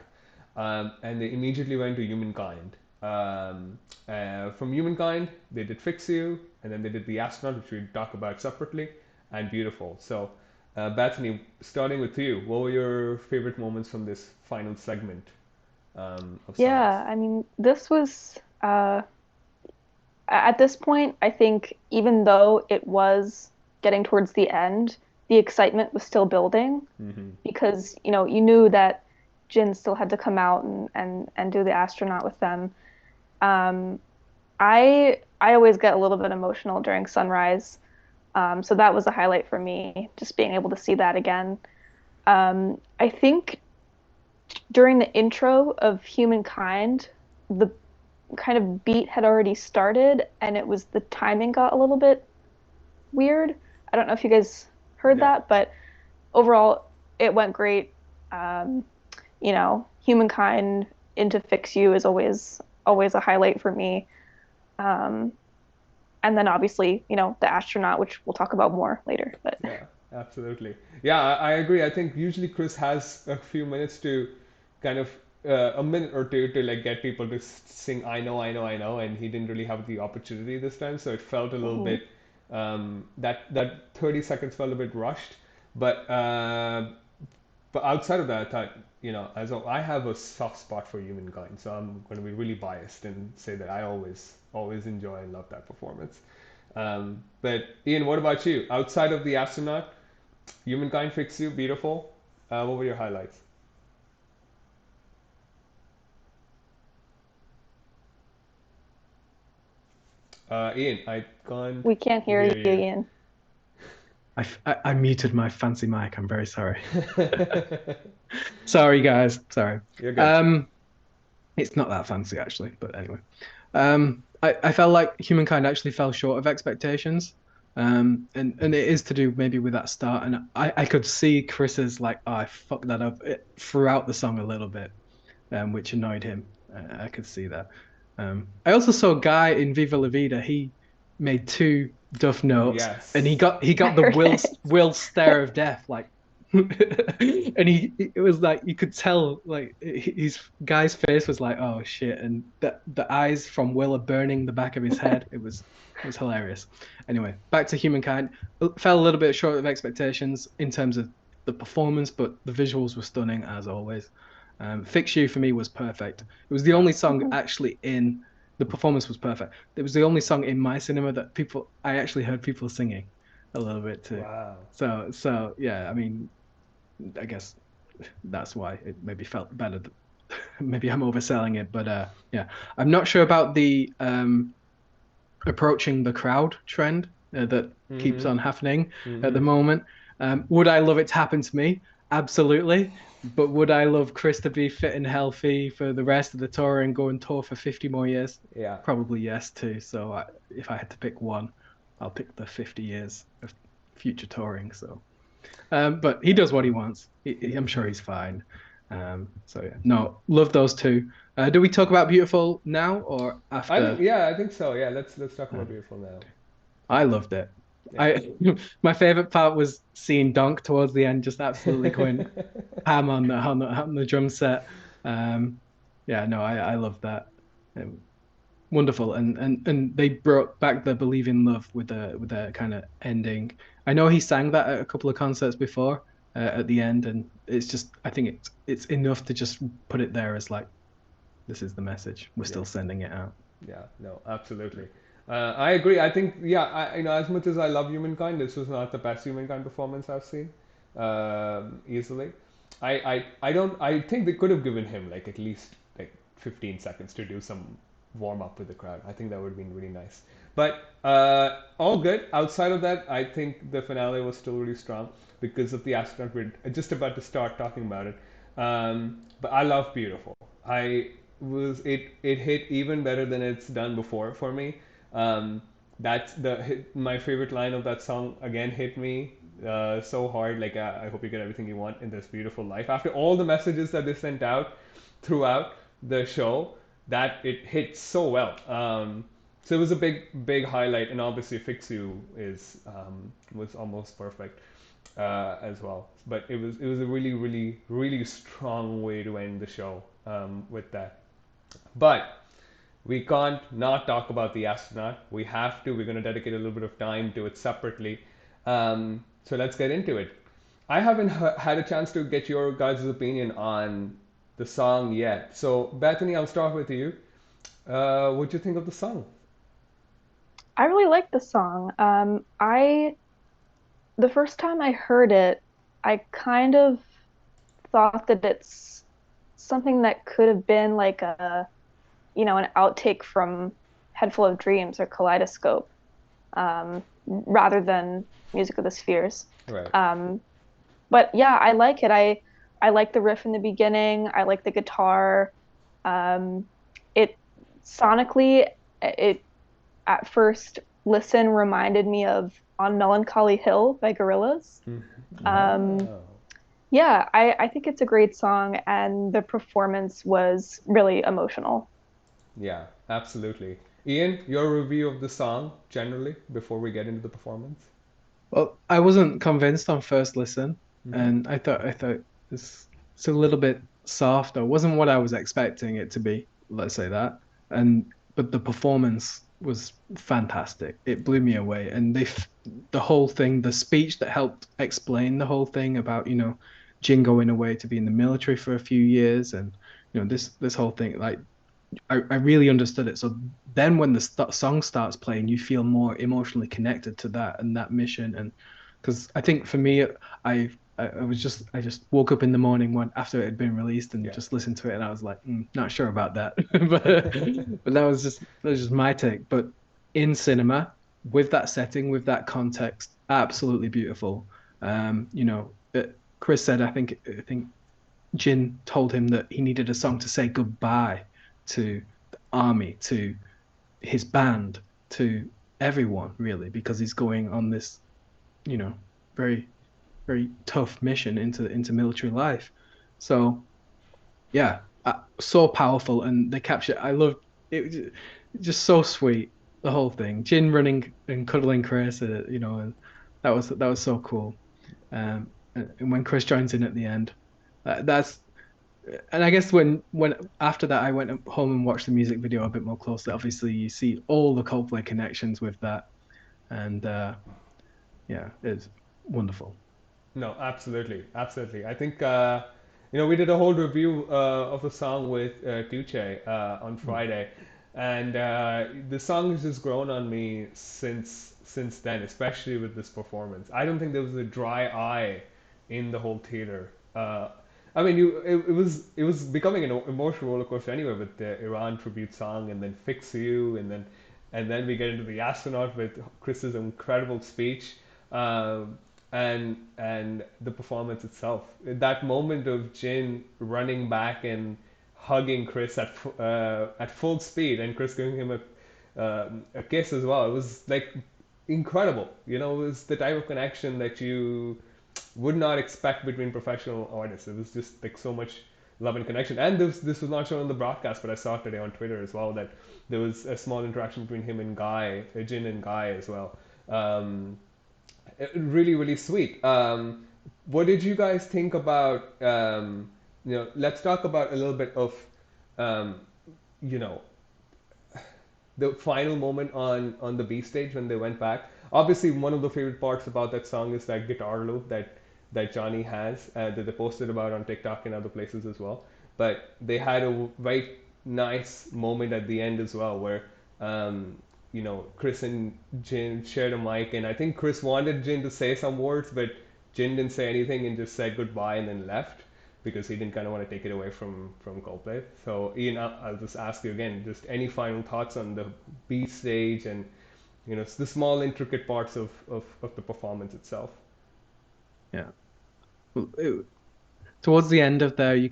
and they immediately went to Humankind. From Humankind, they did Fix You, and then they did The Astronaut, which we talk about separately, and Beautiful. So, Bethany, starting with you, what were your favorite moments from this final segment of songs? Yeah, I mean, this was at this point, I think even though it was getting towards the end, the excitement was still building Hmm. because, you knew that Jin still had to come out and do the astronaut with them. Um, I always get a little bit emotional during sunrise. So that was a highlight for me, just being able to see that again. I think during the intro of Humankind, the kind of beat had already started and it was the timing got a little bit weird. I don't know if you guys heard Yeah. that, but overall it went great. Um, Humankind into Fix You is always a highlight for me. Um, and then obviously, the astronaut, which we'll talk about more later. But Yeah. Absolutely. Yeah, I agree. I think usually Chris has a few minutes to kind of a minute or two to like get people to sing "I know, I know, I know," and he didn't really have the opportunity this time, so it felt a little Hmm. bit that 30 seconds felt a bit rushed. But outside of that, I thought I have a soft spot for Humankind, so I'm going to be really biased and say that I always enjoy and love that performance. But Ian, what about you? Outside of the astronaut, Humankind Fix You, beautiful. What were your highlights? Ian, I can't We can't hear hear you, you. Ian. I muted my fancy mic. I'm very sorry. Sorry, guys. Sorry. You're good. Um, it's not that fancy actually, but anyway. I felt like Humankind actually fell short of expectations. And it is to do maybe with that start. And I could see Chris's like, oh, I fucked that up throughout the song a little bit, which annoyed him. I could see that. I also saw Guy in Viva La Vida. He made two duff notes, and he Yes. got I the heard it. Will stare of death, like, and it was like you could tell, like his Guy's face was like, oh shit, and the eyes from Will are burning the back of his head. It was hilarious. Anyway, back to Humankind. Fell a little bit short of expectations in terms of the performance, but the visuals were stunning as always. Fix You for me was perfect. It was the Yeah. only song Mhm. actually in the performance was perfect. It was the only song in my cinema that people I actually heard people singing a little bit too. Wow. So yeah, I mean, I guess that's why it maybe felt better. Maybe I'm overselling it, but yeah, I'm not sure about the approaching the crowd trend that keeps Mm-hmm. on happening at the Mm-hmm. moment. Would I love it to happen to me? Absolutely. But would I love Chris to be fit and healthy for the rest of the tour and go and tour for 50 more years? Yeah. Probably yes, too. So if I had to pick one, I'll pick the 50 years of future touring. So, but he Yeah. does what he wants. He I'm does. sure he's fine. So yeah, no, love those two. Do we talk about Beautiful now or after? I think so. Yeah, let's talk Uh, about Beautiful now. I loved it. Yeah. I my favorite part was seeing Donk towards the end, just absolutely going ham on the drum set. Um, yeah, no, I love that. Um, Wonderful, and they brought back the Believe in Love with the kind of ending. I know he sang that at a couple of concerts before at the end, and it's just I think it's enough to just put it there as like this is the message. We're Yeah. still sending it out. Yeah, no, absolutely. I agree. I think, yeah, as much as I love Humankind, this was not the best Humankind performance I've seen, easily. I think they could have given him like at least like 15 seconds to do some warm up with the crowd. I think that would have been really nice. But all good. Outside of that, I think the finale was still really strong because of the astronaut. We're just about to start talking about it. But I love Beautiful. It hit even better than it's done before for me. That's my favorite line of that song again hit me so hard. Like I hope you get everything you want in this beautiful life. After all the messages that they sent out throughout the show, that it hit so well. So it was a big highlight, and obviously Fix You is was almost perfect as well. But it was a really strong way to end the show with that. But we can't not talk about the astronaut. We have to. We're going to dedicate a little bit of time to it separately. So let's get into it. I haven't had a chance to get your guys' opinion on the song yet. So Bethany, I'll start with you. What do you think of the song? I really like the song. I the first time I heard it, I kind of thought that it's something that could have been like an outtake from Head Full of Dreams or Kaleidoscope, rather than Music of the Spheres. Right. Um, but yeah, I like it. I like the riff in the beginning. I like the guitar. Um, it sonically, it at first listen reminded me of On Melancholy Hill by Gorillaz. Um, Oh. yeah, I think it's a great song, and the performance was really emotional. Yeah, absolutely. Ian, your review of the song generally before we get into the performance? Well, I wasn't convinced on first listen, Hmm. and I thought it's a little bit soft, or wasn't what I was expecting it to be. Let's say that. And but the performance was fantastic. It blew me away, and the whole thing, the speech that helped explain the whole thing about Jin going away to be in the military for a few years, and this whole thing, like I really understood it. So then when the song starts playing, you feel more emotionally connected to that and that mission. And because I think for me, I just woke up in the morning when after it had been released and Yeah. just listened to it, and I was like, not sure about that. But that was just my take. But in cinema, with that setting, with that context, absolutely beautiful. Chris said, I think Jin told him that he needed a song to say goodbye to the army, to his band, to everyone, really, because he's going on this, you know, very, very tough mission into military life. So yeah, so powerful, and they capture. I loved it. Just so sweet, the whole thing. Jin running and cuddling Chris, and that was so cool. And when Chris joins in at the end, that's and I guess when after that I went home and watched the music video a bit more closely. Obviously, you see all the Coldplay connections with that, and yeah, it's wonderful. No, absolutely, absolutely. I think we did a whole review of the song with Tuche on Mm. Friday, and the song has just grown on me since then, especially with this performance. I don't think there was a dry eye in the whole theater. I mean, it was becoming an emotional roller coaster anyway with the Iran tribute song, and then Fix You, and then we get into the astronaut with Chris's incredible speech. Um, and the performance itself. That moment of Jin running back and hugging Chris at full speed, and Chris giving him a kiss as well. It was like incredible. It was the type of connection that you would not expect between professional artists. It was just like so much love and connection. And this was not shown on the broadcast, but I saw it today on Twitter as well that there was a small interaction between him and Guy, Jin and Guy as well. Um, really, really sweet. What did you guys think about? Let's talk about a little bit of, um, you know, the final moment on the B stage when they went back. Obviously, one of the favorite parts about that song is that guitar loop that Johnny has that they posted about on TikTok and other places as well. But they had a very nice moment at the end as well where um, Chris and Jin shared a mic, and I think Chris wanted Jin to say some words, but Jin didn't say anything and just said goodbye and then left because he didn't kind of want to take it away from Coldplay. So Ian, I'll just ask you again, just any final thoughts on the B stage and the small intricate parts of the performance itself. Yeah. Well, towards the end of there, you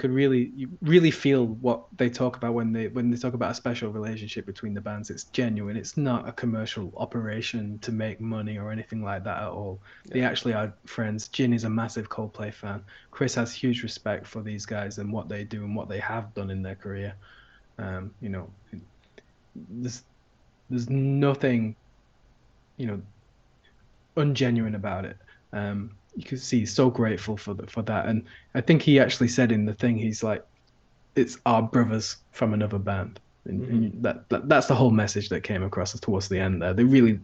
really feel what they talk about when they talk about a special relationship between the bands. It's genuine. It's not a commercial operation to make money or anything like that at all. Yeah. They actually are friends. Jin is a massive Coldplay fan. Chris has huge respect for these guys and what they do and what they have done in their career. Um, you know, there's there's nothing, you know, ungenuine about it. You can see he's so grateful for that, and I think he actually said in the thing, he's like, "It's our brothers from another band," Mm-hmm. and that's the whole message that came across towards the end there. They really,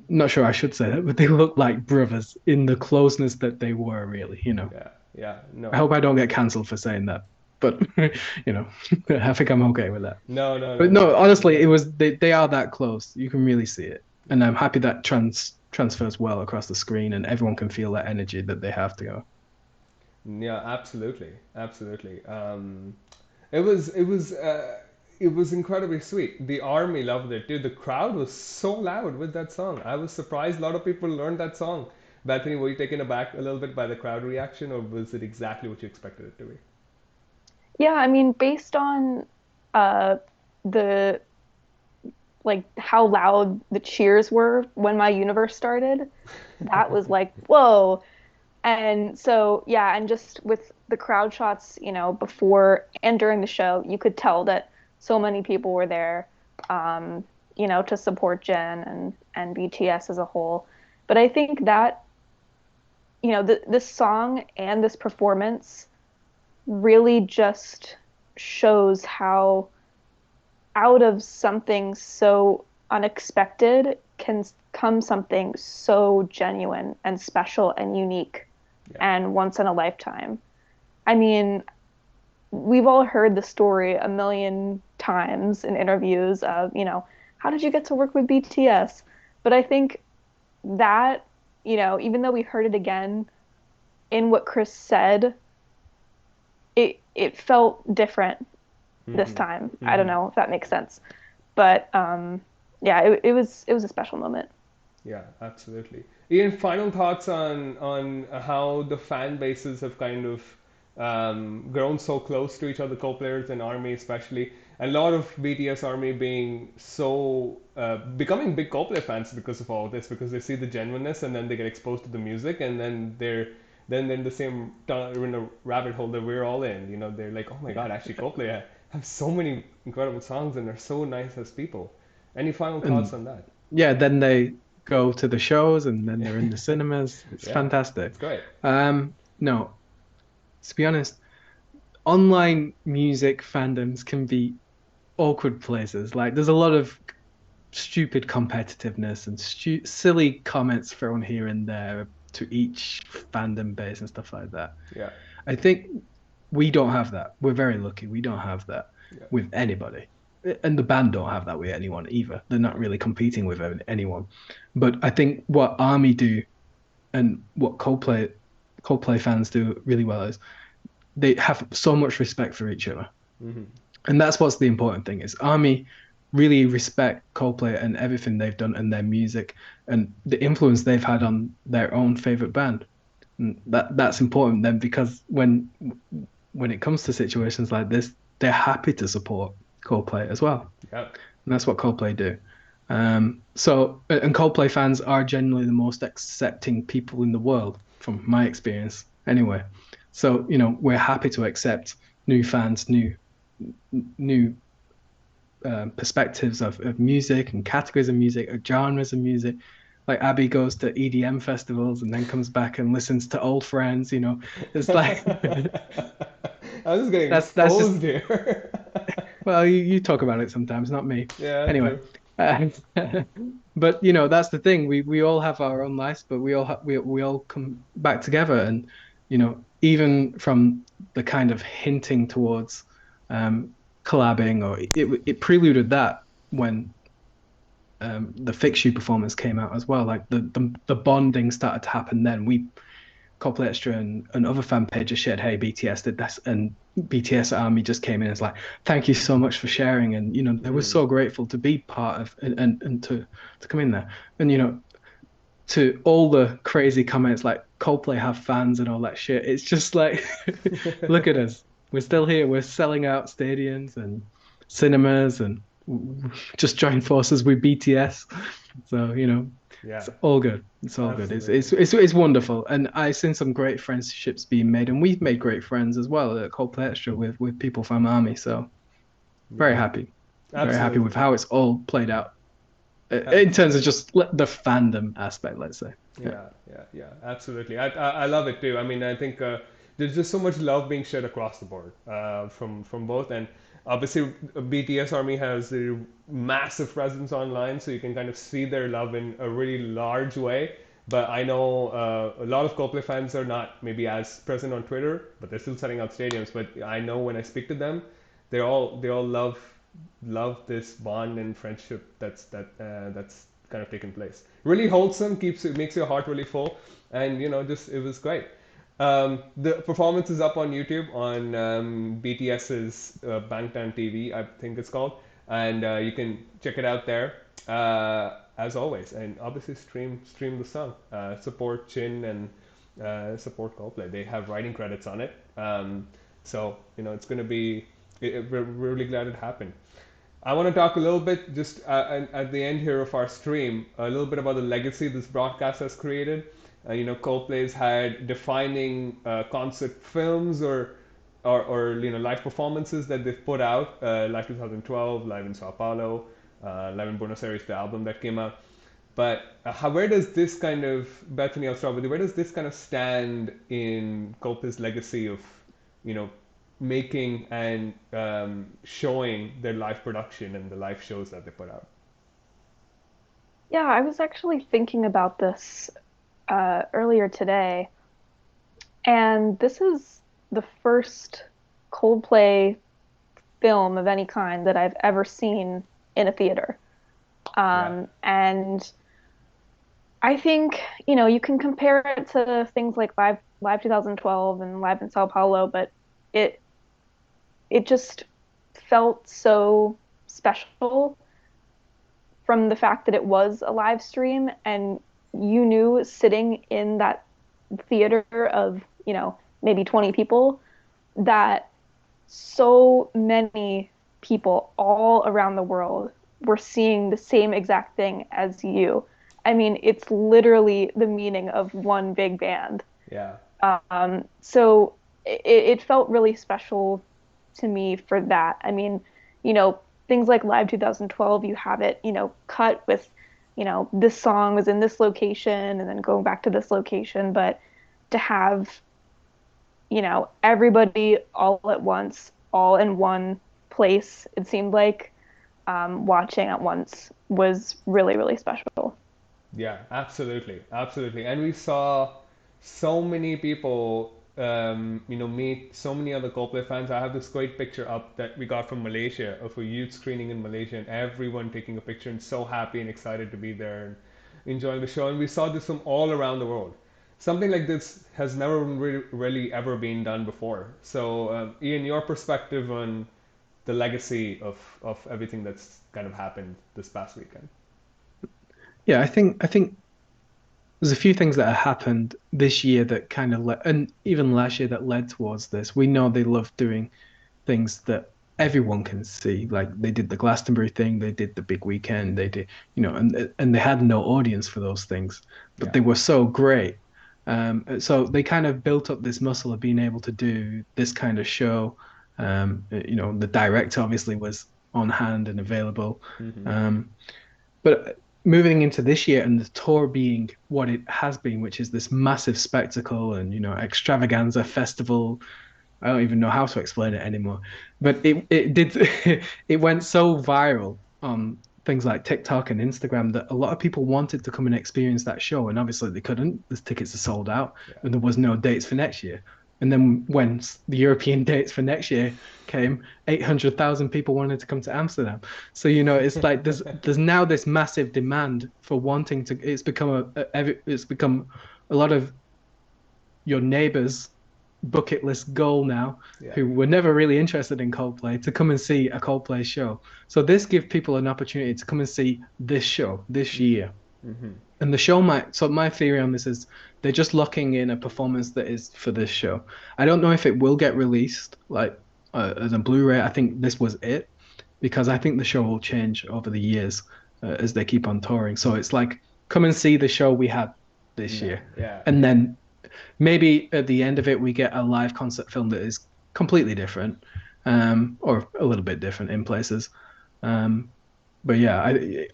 not sure I should say that, but they look like brothers in the closeness that they were really. Yeah. Yeah. I No. hope I don't get cancelled for saying that, but you know, I think I'm okay with that. No. No. No. But No. no, honestly, they are that close. You can really see it, and I'm happy that transfers well across the screen, and everyone can feel that energy that they have to go. Yeah. Absolutely. Absolutely. It was. It was. It was incredibly sweet. The army loved it too. The crowd was so loud with that song. I was surprised. A lot of people learned that song. Bethany, were you taken aback a little bit by the crowd reaction, or was it exactly what you expected it to be? Yeah, I mean, based on uh the like how loud the cheers were when my universe started, that was like, whoa. And so, yeah, and just with the crowd shots, before and during the show, you could tell that so many people were there. Um, to support Jen and BTS as a whole. But I think that, this song and this performance really just shows how out of something so unexpected can come something so genuine and special and unique Yeah. and once in a lifetime. I mean, we've all heard the story a million times in interviews of, how did you get to work with BTS? But I think that, even though we heard it again in what Chris said, it felt different this Mm-hmm. time. I don't Mm-hmm. know if that makes sense. But yeah, it was a special moment. Yeah, absolutely. Ian, final thoughts on how the fan bases have kind of grown so close to each other, co-players and Army especially. A lot of BTS Army being so becoming big co-play fans because of all this, because they see the genuineness and then they get exposed to the music, and then they're in the same in a rabbit hole that we're all in. You know, they're like, oh my Yeah. God, actually Coldplay have so many incredible songs and they're so nice as people. Any final thoughts And on that? yeah, then they go to the shows and then they're in the cinemas. It's Yeah, fantastic. it's great. No, to be honest, online music fandoms can be awkward places. Like there's a lot of stupid competitiveness and silly comments thrown here and there to each fandom base and stuff like that. Yeah, I think we don't have that. We're very lucky. We don't have that yeah, with anybody. And the band don't have that with anyone either. They're not really competing with anyone. But I think what Army do and what Coldplay fans do really well is they have so much respect for each other. hmm, And that's what's the important thing is Army really respect Coldplay and everything they've done and their music and the influence they've had on their own favorite band. And that's important then because when it comes to situations like this, they're happy to support Coldplay as well. yeah, And that's what Coldplay do. And Coldplay fans are generally the most accepting people in the world, from my experience, anyway. So, we're happy to accept new fans, new perspectives of music and categories of music, or genres of music. Like Abby goes to EDM festivals and then comes back and listens to old friends. It's like I was just getting that's just exposed here. well, you talk about it sometimes, not me. Yeah, Anyway, true. uh, but that's the thing. We all have our own lives, but we all come back together, and even from the kind of hinting towards collabing, or it preluded that when the Fix You performance came out as well. Like the bonding started to happen then. ColdplayXtra and other fan pages shared, hey, BTS did this, and BTS Army just came in and was like, thank you so much for sharing. And, they were Mm. so grateful to be part of and to come in there. And, to all the crazy comments like Coldplay have fans and all that shit, it's just like, look at us. We're still here. We're selling out stadiums and cinemas and just joined forces with BTS. So, Yeah, it's all good. It's all good. It's absolutely. it's it's it's wonderful, and I've seen some great friendships being made, and we've made great friends as well at Coldplay Extra with people from Army. So Yeah, very happy with absolutely. how it's all played out Uh, in terms of just the fandom aspect. Let's say, yeah, yeah, absolutely. I love it too. I mean, I think there's just so much love being shared across the board from both, and obviously BTS Army has a massive presence online, so you can kind of see their love in a really large way. But I know a lot of Coldplay fans are not maybe as present on Twitter, but they're still setting out stadiums. But I know when I speak to them, they all love this bond and friendship that's kind of taken place. Really wholesome, keeps it makes your heart really full, and just it was great. The performance is up on YouTube on BTS's Bangtan TV, I think it's called, and you can check it out there as always. And obviously stream the song, support Chin and support Coldplay. They have writing credits on it, so it's gonna be. We're really glad it happened. I want to talk a little bit, just at the end here of our stream, a little bit about the legacy this broadcast has created. Coldplay's had defining concert films or live performances that they've put out, Live 2012, Live in Sao Paulo, Live in Buenos Aires, the album that came out. But where does this kind of, Bethany, I'll start with you. Where does this kind of stand in Coldplay's legacy of, you know, making and showing their live production and the live shows that they put out? Yeah, I was actually thinking about this earlier today, and this is the first Coldplay film of any kind that I've ever seen in a theater. Yeah. And I think, you can compare it to things like Live 2012 and Live in Sao Paulo, but it it just felt so special from the fact that it was a live stream, and you knew sitting in that theater of, maybe 20 people, that so many people all around the world were seeing the same exact thing as you. I mean, it's literally the meaning of one big band. Yeah. So it felt really special to me for that. I mean, you know, things like Live 2012, you have it, cut with, this song was in this location and then going back to this location. But to have, everybody all at once, all in one place, it seemed like watching at once was really, really special. Yeah, absolutely, absolutely. And we saw so many people, meet so many other Coldplay fans. I have this great picture up that we got from Malaysia of a youth screening in Malaysia, and everyone taking a picture and so happy and excited to be there and enjoying the show. And we saw this from all around the world. Something like this has never really ever been done before. So, Ian, your perspective on the legacy of everything that's kind of happened this past weekend? Yeah, I think there's a few things that have happened this year that kind of and even last year that led towards this. We know they love doing things that everyone can see. Like they did the Glastonbury thing, they did the big weekend, they did, and they had no audience for those things, but Yeah. they were so great. So they kind of built up this muscle of being able to do this kind of show. The director obviously was on hand and available. Hmm. Um, but moving into this year and the tour being what it has been, which is this massive spectacle and extravaganza festival. I don't even know how to explain it anymore. But it did it went so viral on things like TikTok and Instagram that a lot of people wanted to come and experience that show, and obviously they couldn't. The tickets are sold out, Yeah. and there was no dates for next year. And then when the European dates for next year came, 800,000 people wanted to come to Amsterdam. So it's like there's now this massive demand for wanting to. It's become it's become a lot of your neighbors' bucket list goal now, Yeah. who were never really interested in Coldplay, to come and see a Coldplay show. So this gives people an opportunity to come and see this show this year. Mm-hmm. And the show might, so my theory on this is they're just locking in a performance that is for this show. I don't know if it will get released like as a Blu-ray. I think this was it because I think the show will change over the years as they keep on touring. So it's like, come and see the show we had this Yeah. year. Yeah. And then maybe at the end of it, we get a live concert film that is completely different, or a little bit different in places. Um, but yeah,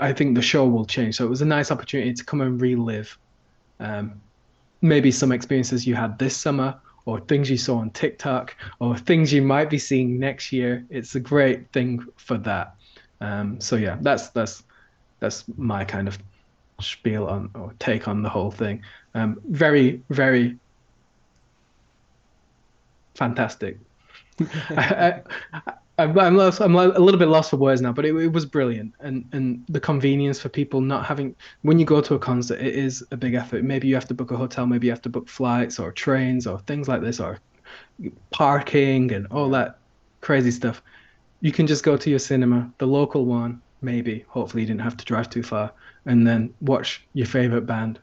I think the show will change. So it was a nice opportunity to come and relive um, maybe some experiences you had this summer, or things you saw on TikTok, or things you might be seeing next year. It's a great thing for that. So yeah, that's my kind of spiel on or take on the whole thing. Very, very fantastic. I, I'm lost, I'm a little bit lost for words now, but it was brilliant, and the convenience for people not having when you go to a concert, it is a big effort. Maybe you have to book a hotel, maybe you have to book flights or trains or things like this, or parking and all Yeah. that crazy stuff. You can just go to your cinema, the local one, maybe. Hopefully, you didn't have to drive too far, and then watch your favorite band,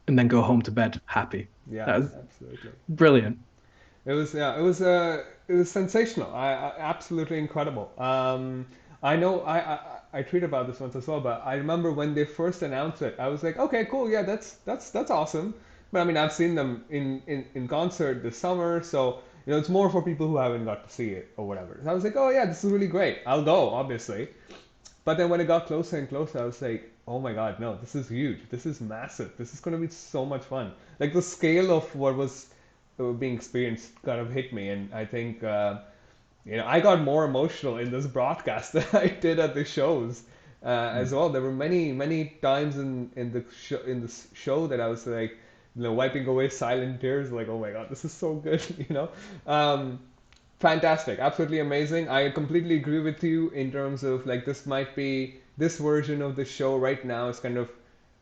and then go home to bed happy. Yeah. That was Absolutely. brilliant. It was, yeah. It was sensational. Absolutely incredible. I know I tweeted about this once as well, but I remember when they first announced it, I was like, okay, cool, yeah, that's awesome. But I mean, I've seen them in concert this summer, so it's more for people who haven't got to see it or whatever. So I was like, oh yeah, this is really great. I'll go, obviously. But then when it got closer and closer, I was like, oh my God, no, this is huge. This is massive. This is going to be so much fun. Like the scale of what was being experienced kind of hit me. And I think, I got more emotional in this broadcast than I did at the shows as well. There were many, many times in this show that I was like, wiping away silent tears, like, oh my God, this is so good, Um, Fantastic, absolutely amazing. I completely agree with you in terms of like this might be this version of the show right now is kind of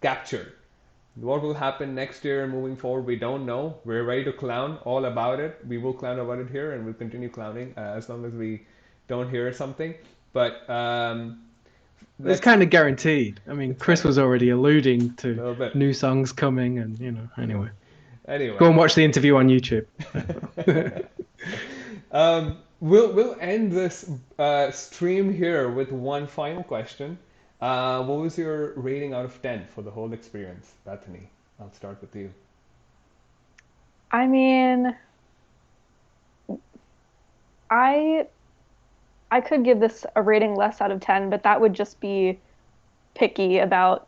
captured. What will happen next year and moving forward, we don't know. We're ready to clown all about it. We will clown about it here and we'll continue clowning as long as we don't hear something. But It's let's, kind of guaranteed. I mean, it's kind Chris of was already alluding a to little bit. new songs coming, and anyway, go Anyway. and watch the interview on YouTube. We'll end this stream here with one final question. What was your rating out of 10 for the whole experience, Bethany? I'll start with you. I mean, I I could give this a rating less out of 10, but that would just be picky about,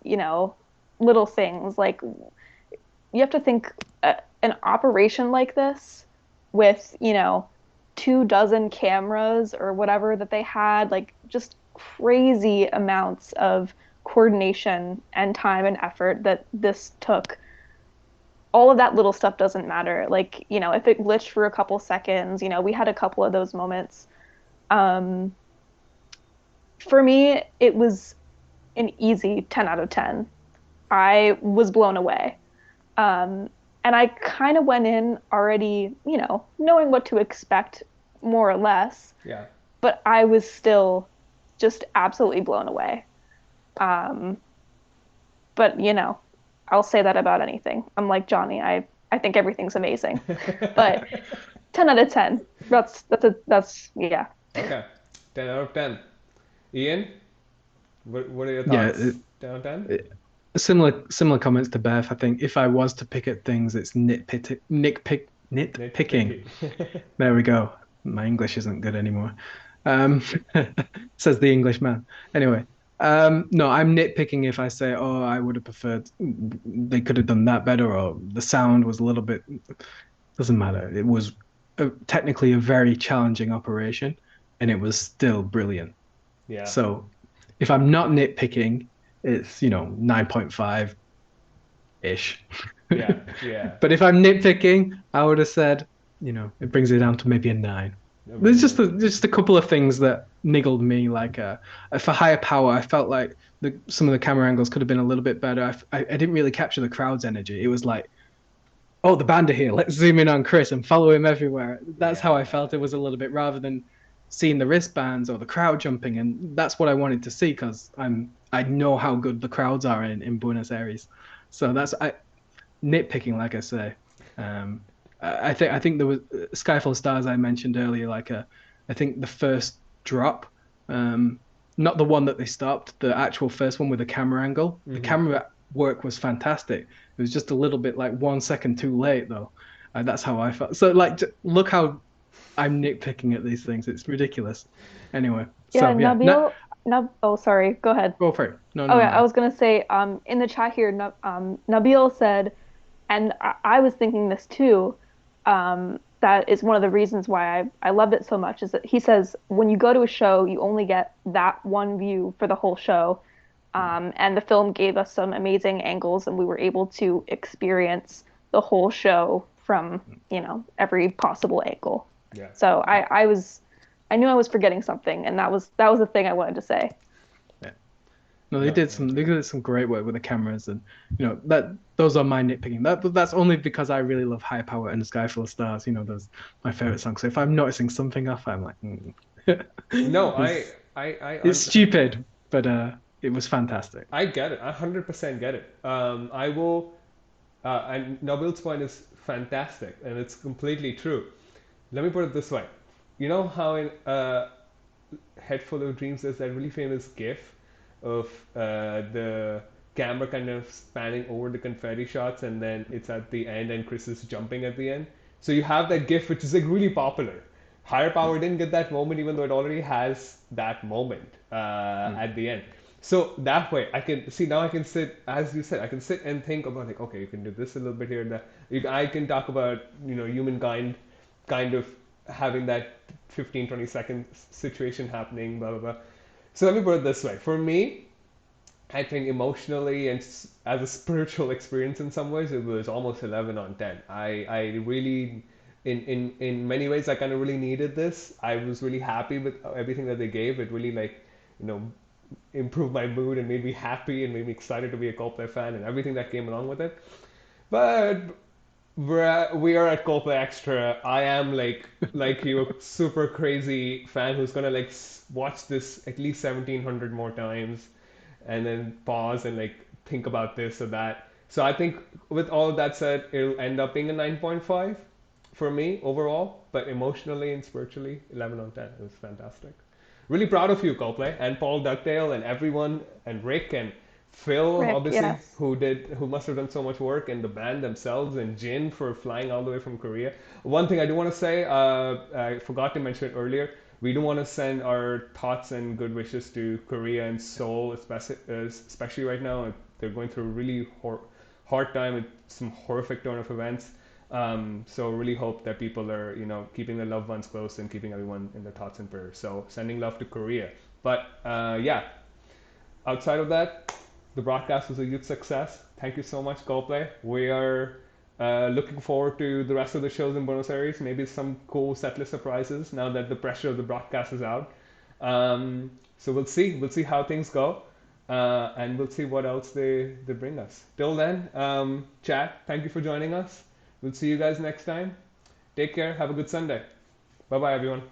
little things. Like you have to think an operation like this with, 24 cameras or whatever that they had, like just crazy amounts of coordination and time and effort that this took. All of that little stuff doesn't matter. Like, if it glitched for a couple seconds, we had a couple of those moments. Um, for me, it was an easy 10 out of 10. I was blown away. And I kind of went in already, knowing what to expect more or less, Yeah. but I was still just absolutely blown away. Um, but, I'll say that about anything. I'm like Johnny. I think everything's amazing. But 10 out of 10. That's yeah. Okay. 10 out of 10. Ian, what are your Yeah, thoughts? 10 out of 10? similar comments to Beth. I think if I was to pick at things, it's nitpicking. Nitpicky. There we go. My English isn't good anymore. Um, says the Englishman. Anyway, no, I'm nitpicking if I say, oh, I would have preferred they could have done that better, or the sound was a little bit. Doesn't matter. It was technically a very challenging operation, and it was still brilliant. Yeah. So if I'm not nitpicking, it's 9.5 ish. Yeah. Yeah. But if I'm nitpicking, I would have said, it brings it down to maybe a 9. There's just a couple of things that niggled me. Like for higher power, I felt like some of the camera angles could have been a little bit better. I didn't really capture the crowd's energy. It was like, oh, the band are here. Let's zoom in on Chris and follow him everywhere. That's how I felt it was a little bit, rather than seeing the wristbands or the crowd jumping. And that's what I wanted to see, because I know how good the crowds are in Buenos Aires. So that's nitpicking, like I say. I think there was Skyfall Stars I mentioned earlier. I think the first drop, not the one that they stopped, the actual first one with the camera angle. The camera work was fantastic. It was just a little bit like 1 second too late, though. That's how I felt. So look how I'm nitpicking at these things. It's ridiculous. Anyway, Yeah, so yeah, no, Oh, sorry. Go ahead. go for it. No, Oh no, yeah, I no. was gonna say, in the chat here, Nabil said, and I was thinking this too, that is one of the reasons why I loved it so much, is that he says when you go to a show, you only get that one view for the whole show. And the film gave us some amazing angles, and we were able to experience the whole show from, every possible angle. Yeah. So I knew I was forgetting something, and that was the thing I wanted to say. Yeah. No, No. they did some great work with the cameras, and that those are my nitpicking. That's only because I really love High Power and Sky Full of Stars. Those my favorite songs. So if I'm noticing something off, I'm like, No, it's, I it's stupid, but it was fantastic. I get it. I 100% get it. I will, and Nabil's point is fantastic, and it's completely true. Let me put it this way. You know how in Head Full of Dreams there's that really famous GIF of the camera kind of spanning over the confetti shots, and then it's at the end, and Chris is jumping at the end. So you have that GIF, which is like really popular. Higher Power didn't get that moment, even though it already has that moment Mm. at the end. So that way, I can see now. I can sit, as you said, I can sit and think about like, okay, you can do this a little bit here. That I can talk about humankind, kind of having that 15-20 second situation happening, blah blah blah. So let me put it this way: for me, I think emotionally and as a spiritual experience in some ways, it was almost 11 on 10. I really, in many ways, I kind of really needed this. I was really happy with everything that they gave. It really you know, improved my mood and made me happy and made me excited to be a Coldplay fan and everything that came along with it. But we are at Coldplay Extra. I am like you, a super crazy fan who's gonna watch this at least 1700 more times and then pause and think about this or that. So I think with all of that said, it'll end up being a 9.5 for me overall, but emotionally and spiritually, 11 on 10. It was fantastic. Really proud of you, Coldplay, and Paul Dugdale, and everyone, and Rick, and Phil, Rick, obviously, yes. who must have done so much work, and the band themselves, and Jin for flying all the way from Korea. One thing I do want to say, I forgot to mention it earlier. We do want to send our thoughts and good wishes to Korea and Seoul, especially right now. They're going through a really hard time with some horrific turn of events. So really hope that people are, keeping their loved ones close and keeping everyone in their thoughts and prayers. So sending love to Korea. But yeah, outside of that, the broadcast was a huge success. Thank you so much, Coldplay. We are looking forward to the rest of the shows in Buenos Aires. Maybe some cool setlist surprises now that the pressure of the broadcast is out. So we'll see. We'll see how things go. And we'll see what else they bring us. Till then, chat, thank you for joining us. We'll see you guys next time. Take care. Have a good Sunday. Bye bye, everyone.